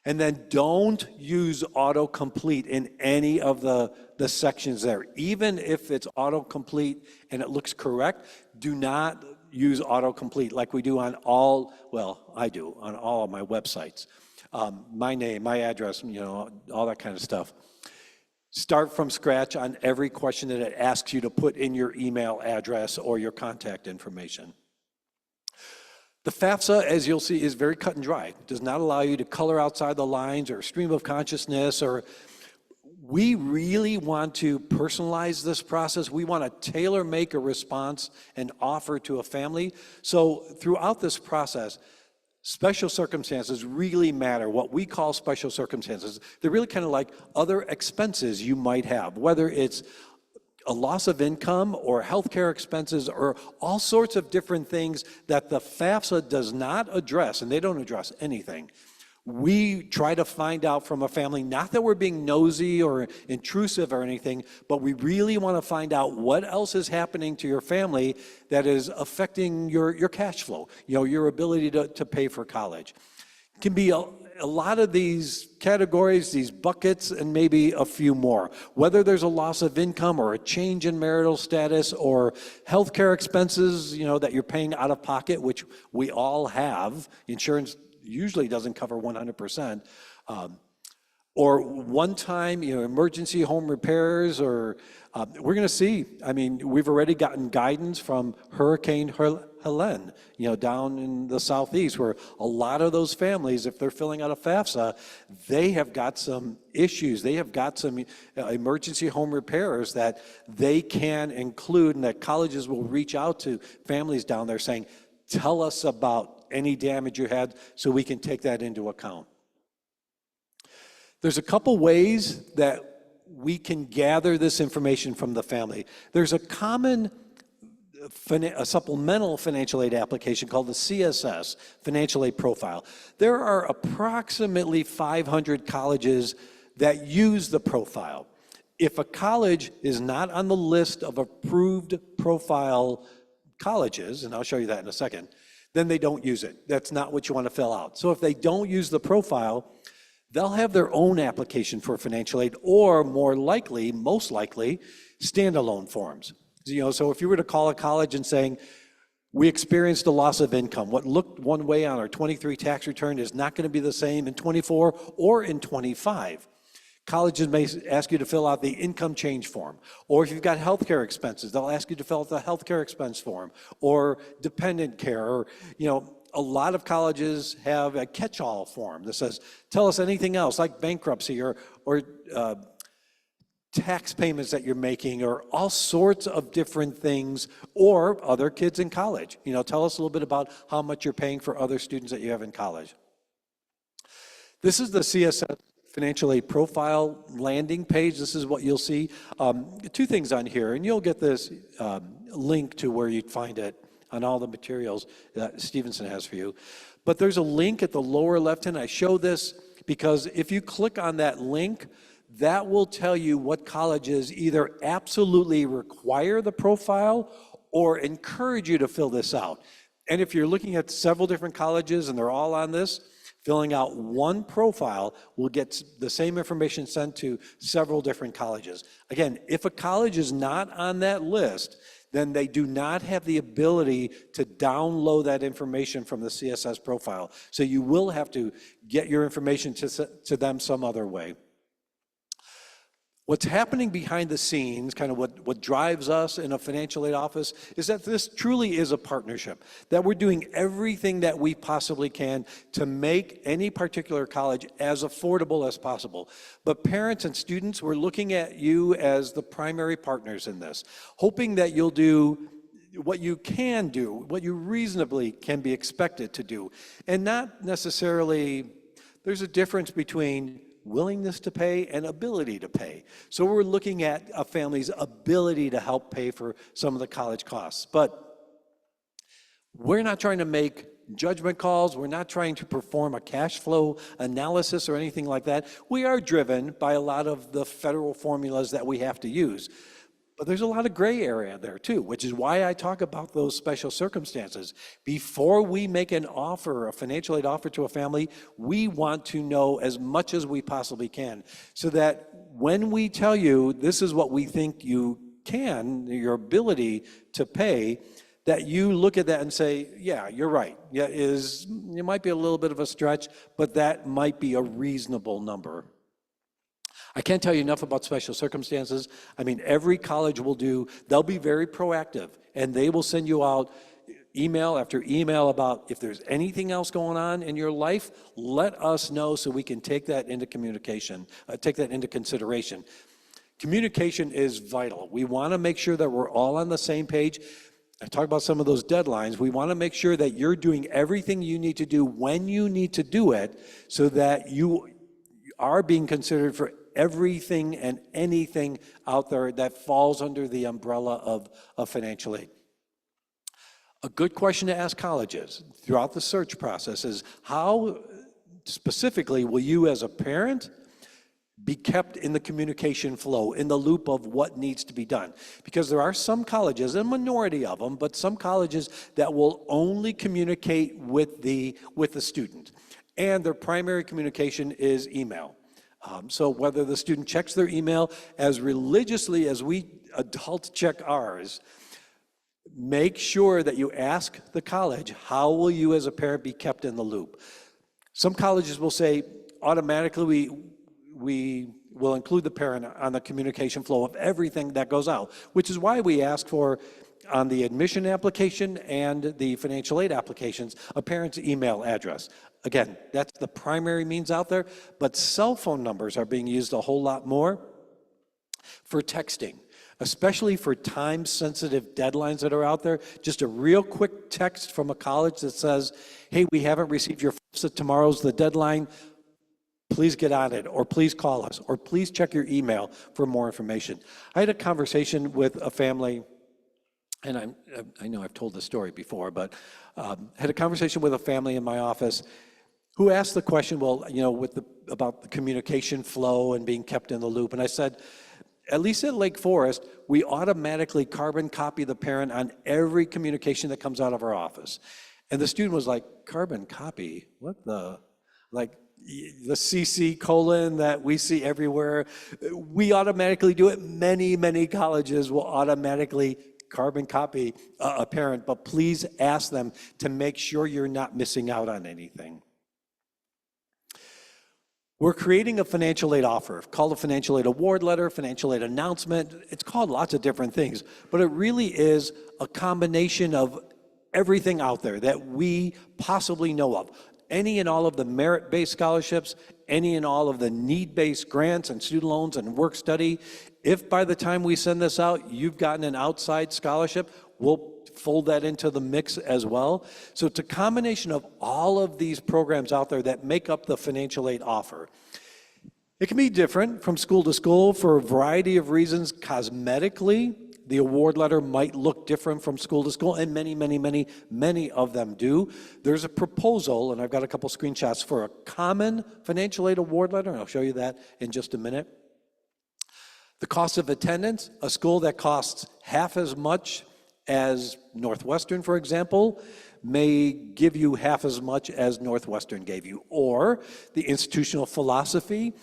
And then don't use autocomplete in any of the sections there. Even if it's autocomplete and it looks correct, do not use autocomplete like we do on I do on all of my websites. My name, my address, all that kind of stuff. Start from scratch on every question that it asks you to put in your email address or your contact information. The FAFSA, as you'll see, is very cut and dry. It does not allow you to color outside the lines or stream of consciousness. We really want to personalize this process. We want to tailor-make a response and offer to a family. So throughout this process, special circumstances really matter. What we call special circumstances, they're really kind of like other expenses you might have, whether it's a loss of income or healthcare expenses or all sorts of different things that the FAFSA does not address, and they don't address anything. We try to find out from a family, not that we're being nosy or intrusive or anything, but we really want to find out what else is happening to your family that is affecting your cash flow, your ability to pay for college. It can be a lot of these categories, these buckets, and maybe a few more. Whether there's a loss of income or a change in marital status or healthcare expenses, that you're paying out of pocket, which we all have. Insurance usually doesn't cover 100%. or one-time, emergency home repairs, or we're going to see. I mean, we've already gotten guidance from Hurricane Helene, down in the southeast, where a lot of those families, if they're filling out a FAFSA, they have got some issues. They have got some emergency home repairs that they can include, and that colleges will reach out to families down there saying, tell us about any damage you had so we can take that into account. There's a couple ways that we can gather this information from the family. There's a common a supplemental financial aid application called the CSS, Financial Aid Profile. There are approximately 500 colleges that use the profile. If a college is not on the list of approved profile colleges, and I'll show you that in a second, then they don't use it. That's not what you want to fill out. So if they don't use the profile, they'll have their own application for financial aid, or more likely, most likely, standalone forms. So if you were to call a college and saying, we experienced a loss of income, what looked one way on our 23 tax return is not going to be the same in 24 or in 25. Colleges may ask you to fill out the income change form, or if you've got healthcare expenses, they'll ask you to fill out the healthcare expense form, or dependent care, or, a lot of colleges have a catch-all form that says, tell us anything else, like bankruptcy or tax payments that you're making, or all sorts of different things, or other kids in college. Tell us a little bit about how much you're paying for other students that you have in college. This is the CSS Financial Aid Profile landing page. This is what you'll see. Two things on here, and you'll get this link to where you'd find it on all the materials that Stevenson has for you. But there's a link at the lower left-hand. I show this because if you click on that link, that will tell you what colleges either absolutely require the profile or encourage you to fill this out. And if you're looking at several different colleges and they're all on this, filling out one profile will get the same information sent to several different colleges. Again, if a college is not on that list, then they do not have the ability to download that information from the CSS profile. So you will have to get your information to them some other way. What's happening behind the scenes, kind of what drives us in a financial aid office, is that this truly is a partnership, that we're doing everything that we possibly can to make any particular college as affordable as possible. But parents and students, we're looking at you as the primary partners in this, hoping that you'll do what you can do, what you reasonably can be expected to do, and not necessarily, there's a difference between willingness to pay and ability to pay. So we're looking at a family's ability to help pay for some of the college costs. But we're not trying to make judgment calls. We're not trying to perform a cash flow analysis or anything like that. We are driven by a lot of the federal formulas that we have to use. But there's a lot of gray area there too, which is why I talk about those special circumstances. Before we make an offer, a financial aid offer to a family, we want to know as much as we possibly can, so that when we tell you this is what we think you can, your ability to pay, that you look at that and say, yeah, you're right. Yeah, it might be a little bit of a stretch, but that might be a reasonable number. I can't tell you enough about special circumstances. I mean, every college they'll be very proactive, and they will send you out email after email about if there's anything else going on in your life, let us know so we can take that into consideration. Communication is vital. We want to make sure that we're all on the same page. I talked about some of those deadlines. We want to make sure that you're doing everything you need to do when you need to do it, so that you are being considered for everything and anything out there that falls under the umbrella of financial aid. A good question to ask colleges throughout the search process is, how specifically will you as a parent be kept in the communication flow, in the loop of what needs to be done? Because there are some colleges, a minority of them, but some colleges that will only communicate with the student, and their primary communication is email. So whether the student checks their email as religiously as we adults check ours, make sure that you ask the college, how will you as a parent be kept in the loop? Some colleges will say, automatically we will include the parent on the communication flow of everything that goes out, which is why we ask for, on the admission application and the financial aid applications, a parent's email address. Again, that's the primary means out there, but cell phone numbers are being used a whole lot more for texting, especially for time-sensitive deadlines that are out there. Just a real quick text from a college that says, hey, we haven't received your FAFSA, tomorrow's the deadline, please get on it, or please call us, or please check your email for more information. I had a conversation with a family, and I know I've told this story before, but had a conversation with a family in my office who asked the question, well, about the communication flow and being kept in the loop. And I said, at least at Lake Forest, we automatically carbon copy the parent on every communication that comes out of our office. And the student was like, carbon copy? What the? Like, the CC colon that we see everywhere, we automatically do it. Many colleges will automatically carbon copy a parent, but please ask them to make sure you're not missing out on anything. We're creating a financial aid offer called a financial aid award letter, financial aid announcement. It's called lots of different things, but it really is a combination of everything out there that we possibly know of. Any and all of the merit-based scholarships, any and all of the need-based grants and student loans and work study. If by the time we send this out, you've gotten an outside scholarship, we'll fold that into the mix as well. So it's a combination of all of these programs out there that make up the financial aid offer. It can be different from school to school for a variety of reasons. Cosmetically, the award letter might look different from school to school, and many of them do. There's a proposal, and I've got a couple screenshots for a common financial aid award letter, and I'll show you that in just a minute. The cost of attendance, a school that costs half as much as Northwestern, for example, may give you half as much as Northwestern gave you. Or the institutional philosophy,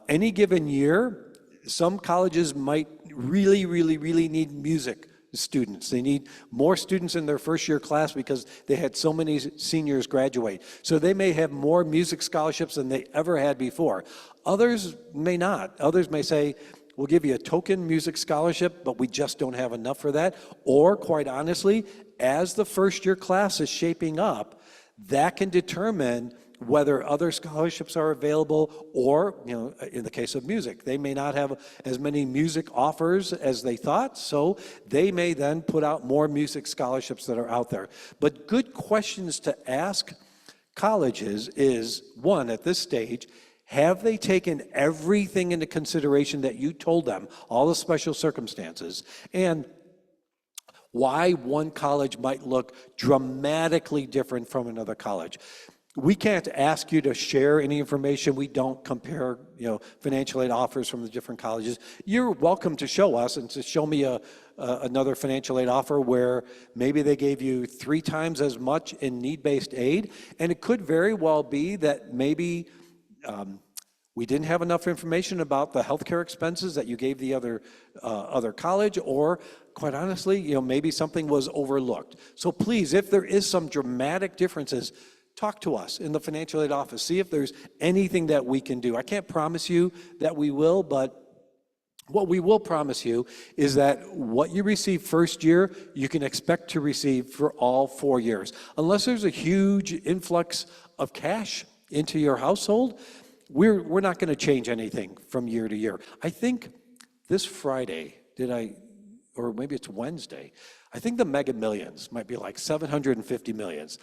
any given year, some colleges might really need music students. They need more students in their first year class because they had so many seniors graduate. So they may have more music scholarships than they ever had before. Others may not. Others may say, we'll give you a token music scholarship, but we just don't have enough for that. Or quite honestly, as the first year class is shaping up, that can determine whether other scholarships are available, or, in the case of music, they may not have as many music offers as they thought, so they may then put out more music scholarships that are out there. But good questions to ask colleges is, one, at this stage, have they taken everything into consideration that you told them, all the special circumstances, and why one college might look dramatically different from another college? We can't ask you to share any information. We don't compare, financial aid offers from the different colleges. You're welcome to show us and to show me another financial aid offer where maybe they gave you 3 times as much in need-based aid, and it could very well be that maybe we didn't have enough information about the healthcare expenses that you gave the other college, or quite honestly, maybe something was overlooked. So please, if there is some dramatic differences, talk to us in the financial aid office. See if there's anything that we can do. I can't promise you that we will, but what we will promise you is that what you receive first year, you can expect to receive for all 4 years. Unless there's a huge influx of cash into your household, we're not going to change anything from year to year. I think this Friday, or maybe it's Wednesday, I think the Mega Millions might be like 750 millions.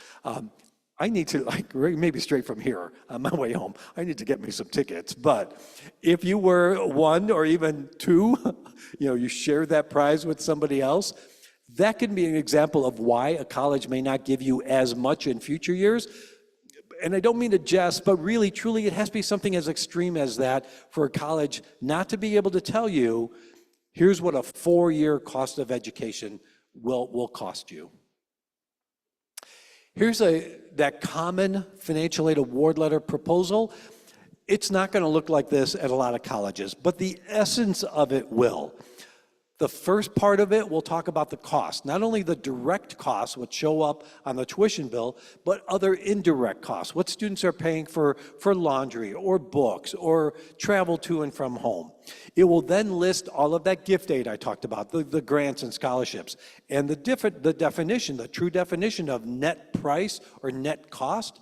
I need to, maybe straight from here on my way home, I need to get me some tickets. But if you were 1 or even 2, you shared that prize with somebody else, that can be an example of why a college may not give you as much in future years. And I don't mean to jest, but really, truly, it has to be something as extreme as that for a college not to be able to tell you, here's what a 4-year cost of education will cost you. Here's that common financial aid award letter proposal. It's not going to look like this at a lot of colleges, but the essence of it will. The first part of it, we'll talk about the cost, not only the direct costs, which show up on the tuition bill, but other indirect costs, what students are paying for laundry or books or travel to and from home. It will then list all of that gift aid I talked about, the grants and scholarships, and the true definition of net price or net cost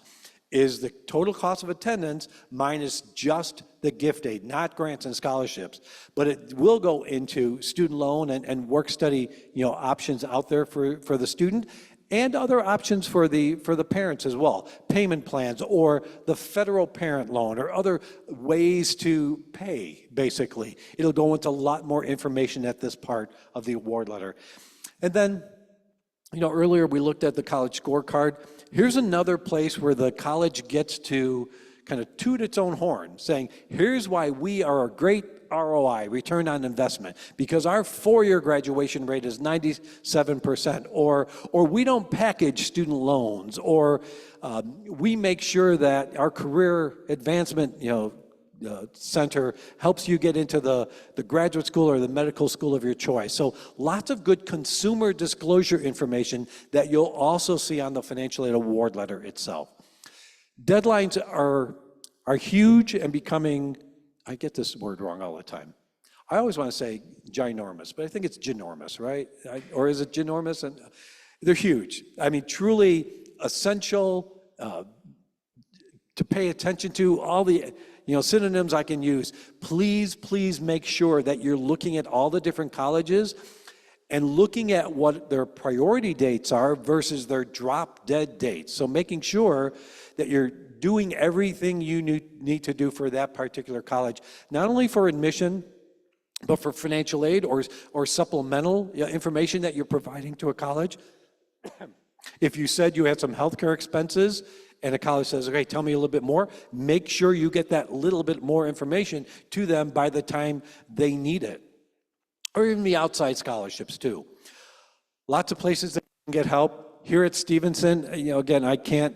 is the total cost of attendance minus just the gift aid, not grants and scholarships. But it will go into student loan and work study, options out there for the student, and other options for the parents as well, payment plans or the federal parent loan or other ways to pay, basically. It'll go into a lot more information at this part of the award letter. And then, earlier we looked at the college scorecard. Here's another place where the college gets to kind of toot its own horn, saying, here's why we are a great ROI, return on investment, because our four-year graduation rate is 97%, or we don't package student loans, or we make sure that our career advancement, center helps you get into the graduate school or the medical school of your choice. So lots of good consumer disclosure information that you'll also see on the financial aid award letter itself. Deadlines are huge and becoming, I get this word wrong all the time. I always want to say ginormous, but I think it's ginormous, right? Or is it ginormous? And they're huge. I mean, truly essential to pay attention to. All the synonyms I can use. Please make sure that you're looking at all the different colleges and looking at what their priority dates are versus their drop dead dates. So making sure that you're doing everything you need to do for that particular college, not only for admission, but for financial aid or supplemental information that you're providing to a college. If you said you had some healthcare expenses and a college says, okay, tell me a little bit more, make sure you get that little bit more information to them by the time they need it. Or even the outside scholarships too. Lots of places that can get help. Here at Stevenson, again, I can't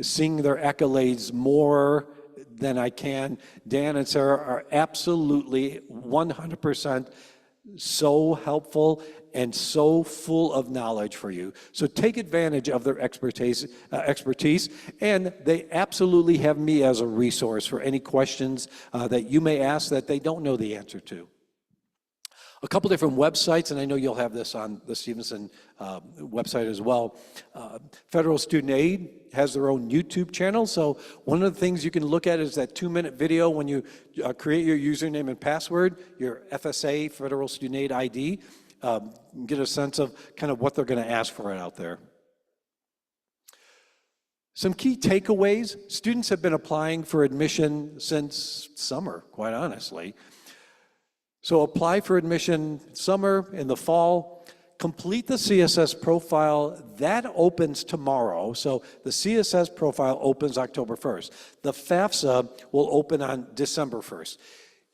sing their accolades more than I can. Dan and Sarah are absolutely 100% so helpful and so full of knowledge for you. So take advantage of their expertise, and they absolutely have me as a resource for any questions that you may ask that they don't know the answer to. A couple different websites, and I know you'll have this on the Stevenson website as well. Federal Student Aid has their own YouTube channel, so one of the things you can look at is that 2-minute video when you create your username and password, your FSA, Federal Student Aid ID, get a sense of kind of what they're going to ask for it out there. Some key takeaways: students have been applying for admission since summer, quite honestly. So apply for admission summer, in the fall, complete the CSS profile. That opens tomorrow. So the CSS profile opens October 1st. The FAFSA will open on December 1st.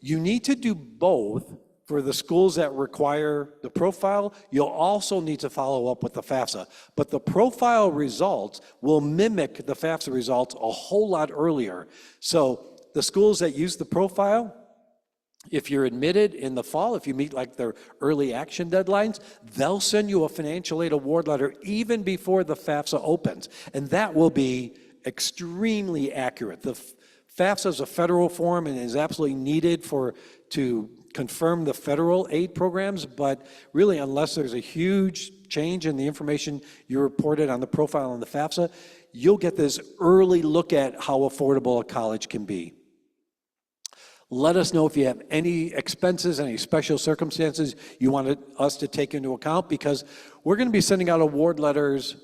You need to do both for the schools that require the profile. You'll also need to follow up with the FAFSA. But the profile results will mimic the FAFSA results a whole lot earlier. So the schools that use the profile, if you're admitted in the fall, if you meet like their early action deadlines, they'll send you a financial aid award letter even before the FAFSA opens. And that will be extremely accurate. The FAFSA is a federal form and is absolutely needed to confirm the federal aid programs, but really unless there's a huge change in the information you reported on the profile on the FAFSA, you'll get this early look at how affordable a college can be. Let us know if you have any expenses, any special circumstances you wanted us to take into account, because we're going to be sending out award letters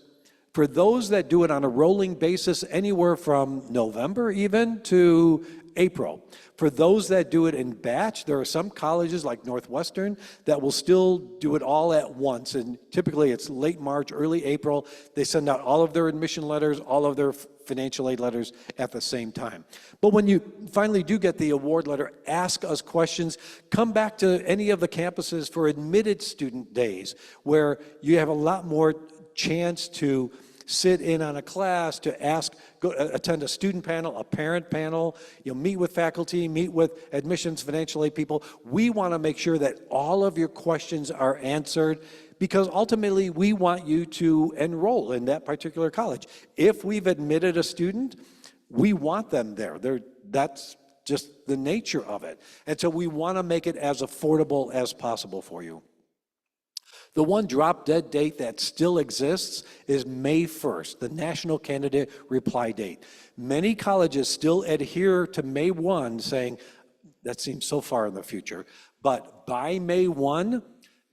for those that do it on a rolling basis anywhere from November even to April. For those that do it in batch, there are some colleges like Northwestern that will still do it all at once, and typically it's late March, early April. They send out all of their admission letters, all of their financial aid letters at the same time. But when you finally do get the award letter, ask us questions. Come back to any of the campuses for admitted student days where you have a lot more chance to sit in on a class, to ask, go attend a student panel, a parent panel, meet with faculty, meet with admissions, financial aid people. We want to make sure that all of your questions are answered, because ultimately we want you to enroll in that particular college. If we've admitted a student, we want them there. That's just the nature of it. And so we want to make it as affordable as possible for you. The one drop-dead date that still exists is May 1st, the national candidate reply date. Many colleges still adhere to May 1, saying, that seems so far in the future, but by May 1,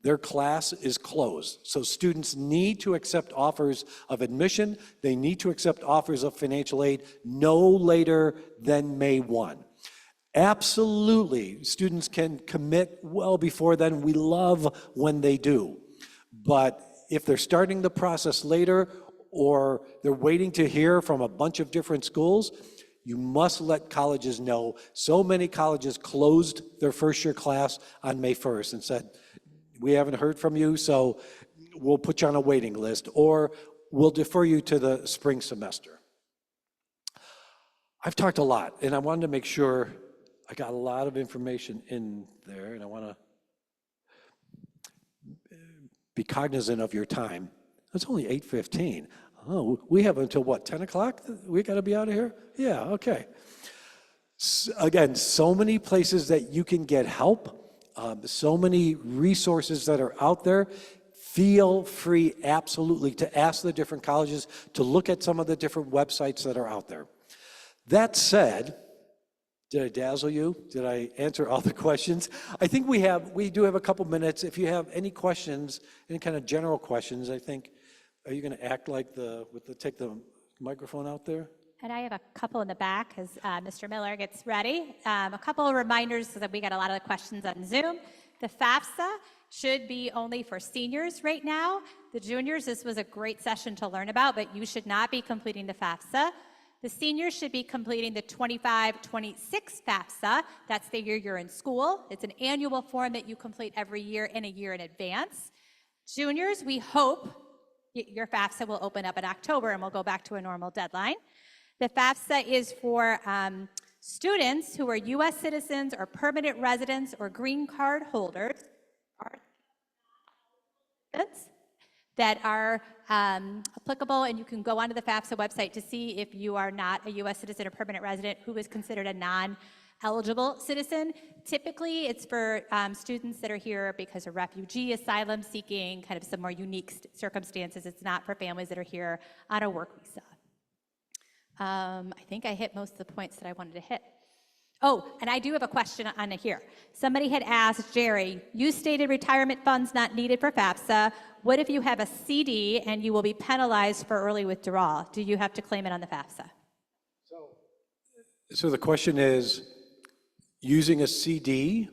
their class is closed. So students need to accept offers of admission. They need to accept offers of financial aid no later than May 1. Absolutely, students can commit well before then. We love when they do. But if they're starting the process later, or they're waiting to hear from a bunch of different schools, you must let colleges know. So many colleges closed their first year class on May 1st and said, we haven't heard from you, so we'll put you on a waiting list, or we'll defer you to the spring semester. I've talked a lot, and I wanted to make sure I got a lot of information in there, and I want to be cognizant of your time. It's only 8:15. Oh, we have until what, 10 o'clock? We got to be out of here? Yeah, okay. Again, so many places that you can get help. So many resources that are out there. Feel free, absolutely, to ask the different colleges, to look at some of the different websites that are out there. That said, did I dazzle you? Did I answer all the questions? I think we do have a couple minutes. If you have any questions, any kind of general questions, I think, are you going to act like take the microphone out there? And I have a couple in the back as Mr. Miller gets ready. A couple of reminders, so that we got a lot of the questions on Zoom. The FAFSA should be only for seniors right now. The juniors, this was a great session to learn about, but you should not be completing the FAFSA. The seniors should be completing the 25-26 FAFSA. That's the year you're in school. It's an annual form that you complete every year and a year in advance. Juniors, we hope your FAFSA will open up in October and we'll go back to a normal deadline. The FAFSA is for students who are U.S. citizens or permanent residents or green card holders that are applicable, and you can go onto the FAFSA website to see if you are not a U.S. citizen or permanent resident who is considered a non-eligible citizen. Typically, it's for students that are here because of refugee, asylum seeking, kind of some more unique circumstances. It's not for families that are here on a work visa. I think I hit most of the points that I wanted to hit. Oh, and I do have a question on here. Somebody had asked, Jerry, you stated retirement funds not needed for FAFSA. What if you have a CD and you will be penalized for early withdrawal? Do you have to claim it on the FAFSA? So the question is, using a CD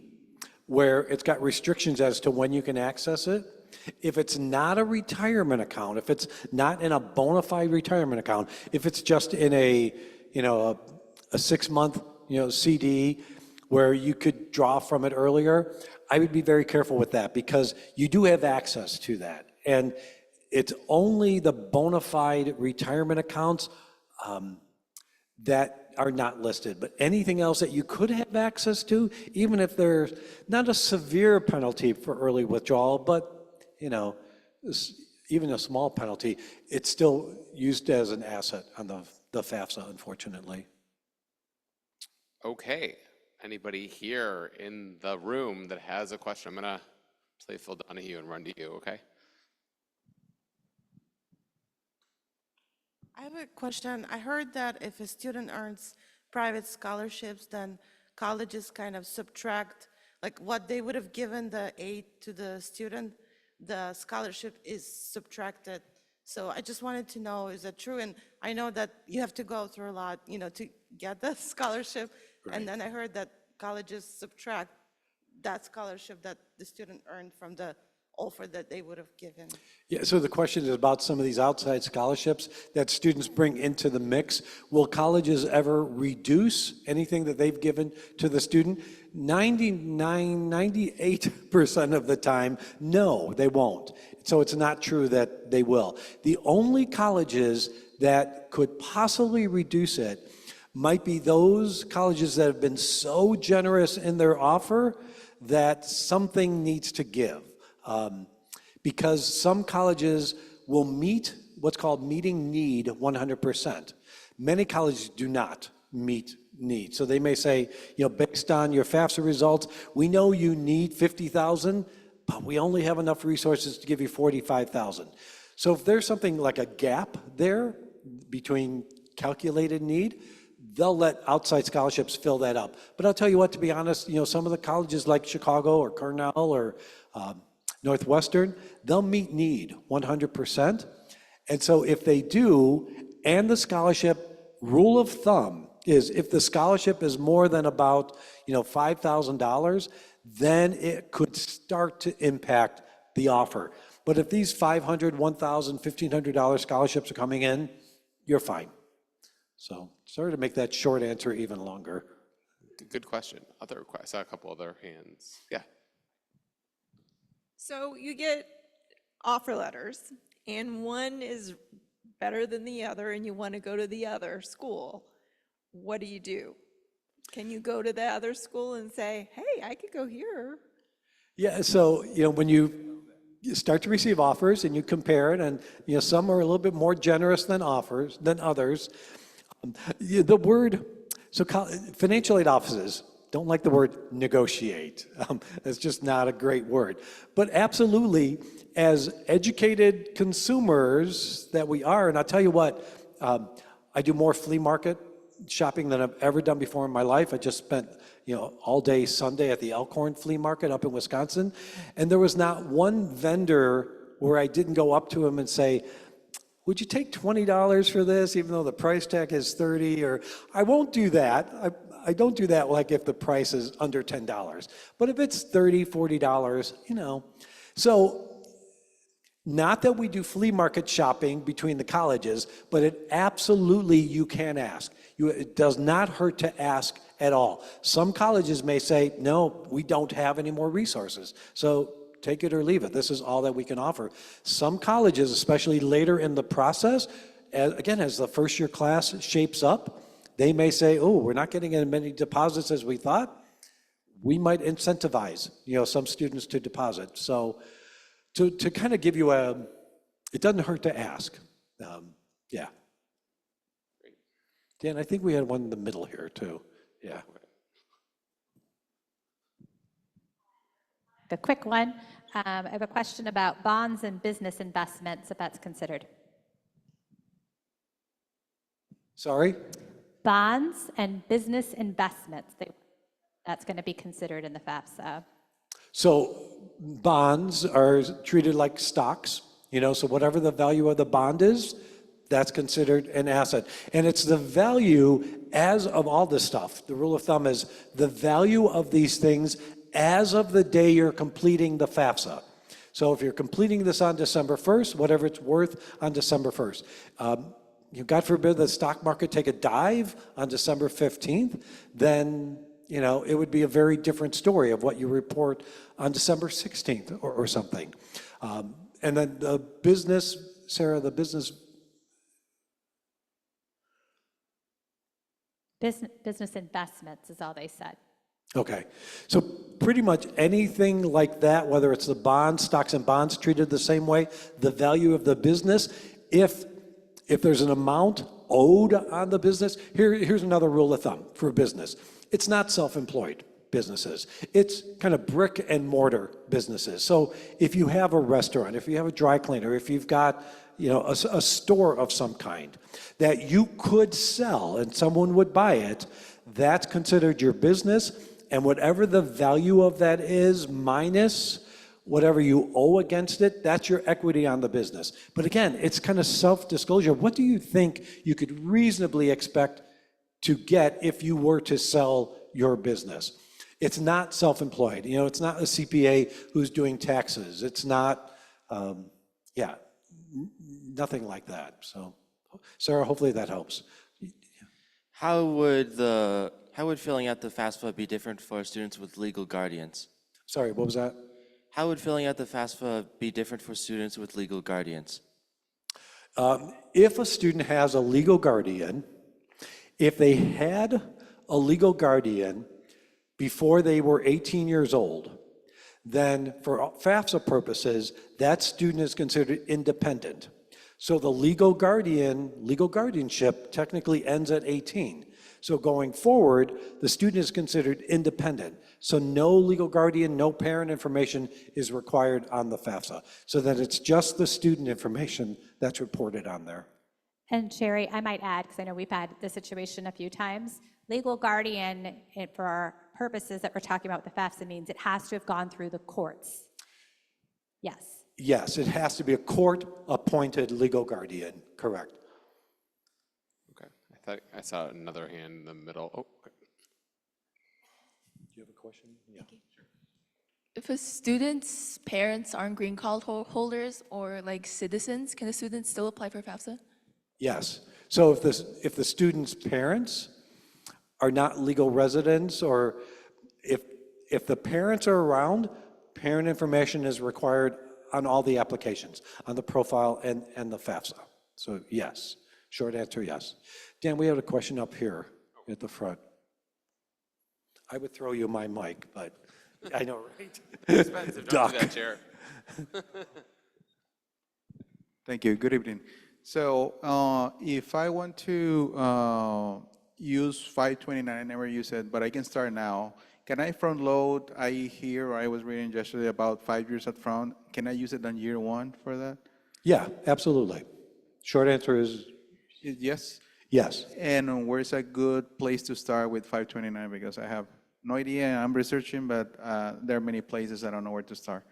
where it's got restrictions as to when you can access it, if it's not a retirement account, if it's not in a bona fide retirement account, if it's just in a 6-month CD where you could draw from it earlier, I would be very careful with that, because you do have access to that. And it's only the bona fide retirement accounts that are not listed. But anything else that you could have access to, even if there's not a severe penalty for early withdrawal, but even a small penalty, it's still used as an asset on the FAFSA, unfortunately. Okay, anybody here in the room that has a question? I'm gonna play Phil Donahue and run to you, okay? I have a question. I heard that if a student earns private scholarships, then colleges kind of subtract, like what they would have given the aid to the student, the scholarship is subtracted. So I just wanted to know, is that true? And I know that you have to go through a lot, to get the scholarship. Right. And then I heard that colleges subtract that scholarship that the student earned from the offer that they would have given. Yeah, so the question is about some of these outside scholarships that students bring into the mix. Will colleges ever reduce anything that they've given to the student? 98% of the time, no, they won't. So it's not true that they will. The only colleges that could possibly reduce it might be those colleges that have been so generous in their offer that something needs to give. Because some colleges will meet what's called meeting need 100%. Many colleges do not meet need. So they may say, based on your FAFSA results, we know you need 50,000, but we only have enough resources to give you 45,000. So if there's something like a gap there between calculated need, they'll let outside scholarships fill that up. But I'll tell you what, to be honest, some of the colleges like Chicago or Cornell or Northwestern, they'll meet need 100%. And so if they do, and the scholarship rule of thumb is if the scholarship is more than about $5,000, then it could start to impact the offer. But if these $500, $1,000, $1,500 scholarships are coming in, you're fine. So sorry to make that short answer even longer. Good question. Other requests. I saw a couple other hands. Yeah. So you get offer letters, and one is better than the other, and you want to go to the other school. What do? Can you go to the other school and say, hey, I could go here? Yeah, so when you start to receive offers and you compare it, and some are a little bit more generous than others. The word, so financial aid offices don't like the word negotiate. It's just not a great word. But absolutely, as educated consumers that we are, and I'll tell you what, I do more flea market shopping than I've ever done before in my life. I just spent all day Sunday at the Elkhorn Flea Market up in Wisconsin, and there was not one vendor where I didn't go up to him and say, would you take $20 for this, even though the price tag is $30? Or I won't do that. I don't do that like if the price is under $10. But if it's $30, $40, So not that we do flea market shopping between the colleges, but it absolutely you can ask. It does not hurt to ask at all. Some colleges may say, no, we don't have any more resources. So take it or leave it. This is all that we can offer. Some colleges, especially later in the process, as the first year class shapes up, they may say, oh, we're not getting as many deposits as we thought. We might incentivize, some students to deposit. So to kind of give you it doesn't hurt to ask. Yeah. Dan, I think we had one in the middle here too. Yeah. The quick one, I have a question about bonds and business investments, if that's considered. Sorry? Bonds and business investments, that's going to be considered in the FAFSA. So bonds are treated like stocks, so whatever the value of the bond is, that's considered an asset. And it's the value as of all this stuff. The rule of thumb is the value of these things as of the day you're completing the FAFSA. So if you're completing this on December 1st, whatever it's worth on December 1st. God forbid the stock market take a dive on December 15th, then it would be a very different story of what you report on December 16th or something. And then the business, Sarah, the business investments is all they said. Okay, so pretty much anything like that, whether it's the bonds, stocks and bonds treated the same way, the value of the business, if there's an amount owed on the business, here's another rule of thumb for a business. It's not self-employed businesses. It's kind of brick and mortar businesses. So if you have a restaurant, if you have a dry cleaner, if you've got a store of some kind that you could sell and someone would buy it, that's considered your business. And whatever the value of that is minus whatever you owe against it, that's your equity on the business. But again, it's kind of self-disclosure. What do you think you could reasonably expect to get if you were to sell your business? It's not self-employed. It's not a CPA who's doing taxes. It's not, nothing like that. So, Sarah, hopefully that helps. How would filling out the FAFSA be different for students with legal guardians? Sorry, what was that? How would filling out the FAFSA be different for students with legal guardians? If a student has a legal guardian, if they had a legal guardian before they were 18 years old, then for FAFSA purposes, that student is considered independent. So the legal guardianship technically ends at 18. So going forward, the student is considered independent. So no legal guardian, no parent information is required on the FAFSA. So that it's just the student information that's reported on there. And Sherry, I might add, because I know we've had this situation a few times, legal guardian, for our purposes that we're talking about with the FAFSA, means it has to have gone through the courts. Yes. Yes, it has to be a court-appointed legal guardian, correct. Okay, I thought I saw another hand in the middle. Oh, okay. Do you have a question? Yeah. If a student's parents aren't green card holders or like citizens, can the student still apply for FAFSA? Yes. So if the student's parents are not legal residents, or if the parents are around, parent information is required on all the applications, on the profile and the FAFSA. So yes, short answer, yes. Dan, we have a question up here at the front. I would throw you my mic, but I know, right? Expensive, don't do that, Chair. Thank you. Good evening. So if I want to use 529, I never use it, but I can start now. Can I front load IE here, or I was reading yesterday about 5 years up front? Can I use it on year one for that? Yeah, absolutely. Short answer is Yes? yes. And where's a good place to start with 529? Because I have no idea. I'm researching, but there are many places I don't know where to start.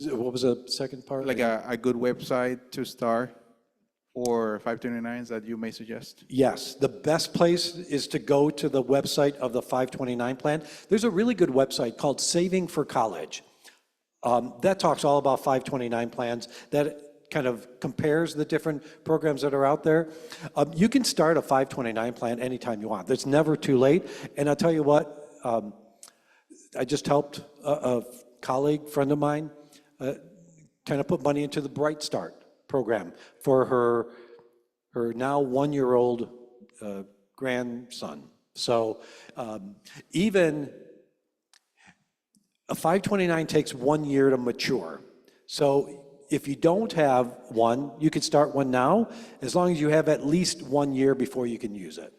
What was the second part? Like a good website to start for 529s that you may suggest? Yes, the best place is to go to the website of the 529 plan. There's a really good website called Saving for College. That talks all about 529 plans, that kind of compares the different programs that are out there. You can start a 529 plan anytime you want. It's never too late. And I'll tell you what, I just helped a colleague, friend of mine, kind of put money into the Bright Start program for her now 1-year-old grandson. So even a 529 takes 1 year to mature. So if you don't have one, you can start one now, as long as you have at least 1 year before you can use it.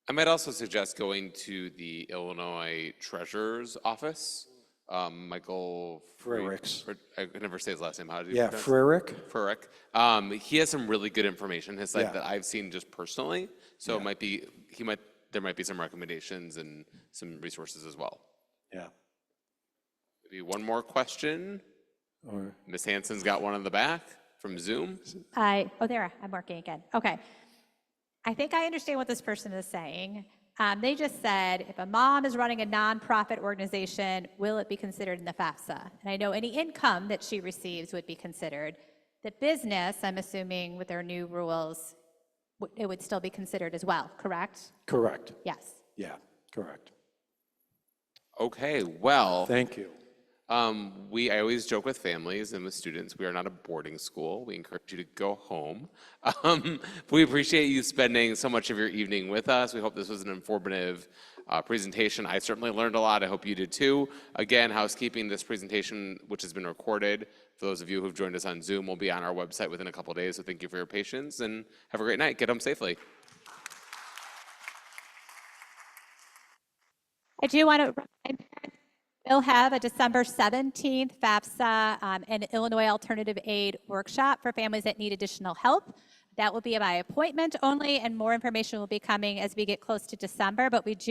I might also suggest going to the Illinois Treasurer's Office. Michael Frericks. I can never say his last name. How do you Yeah, pronounce it? Frerick. Frerick. He has some really good information, his site Yeah. that I've seen just personally. So it might be, there might be some recommendations and some resources as well. Yeah. Maybe one more question. Or Ms. Hanson's got one in the back from Zoom. Oh, there, I'm working again. Okay. I think I understand what this person is saying. They just said, if a mom is running a nonprofit organization, will it be considered in the FAFSA? And I know any income that she receives would be considered. The business, I'm assuming with their new rules, it would still be considered as well, correct? correct. Yes. Yeah, correct. Okay, well. Thank you. I always joke with families and with students, we are not a boarding school. We encourage you to go home. We appreciate you spending so much of your evening with us. We hope this was an informative presentation. I certainly learned a lot. I hope you did too. Again, housekeeping, this presentation, which has been recorded, for those of you who've joined us on Zoom, will be on our website within a couple of days. So thank you for your patience and have a great night. Get home safely. I do want to remind parents, we'll have a December 17th FAFSA and Illinois Alternative Aid workshop for families that need additional help. That will be by appointment only, and more information will be coming as we get close to December, but we do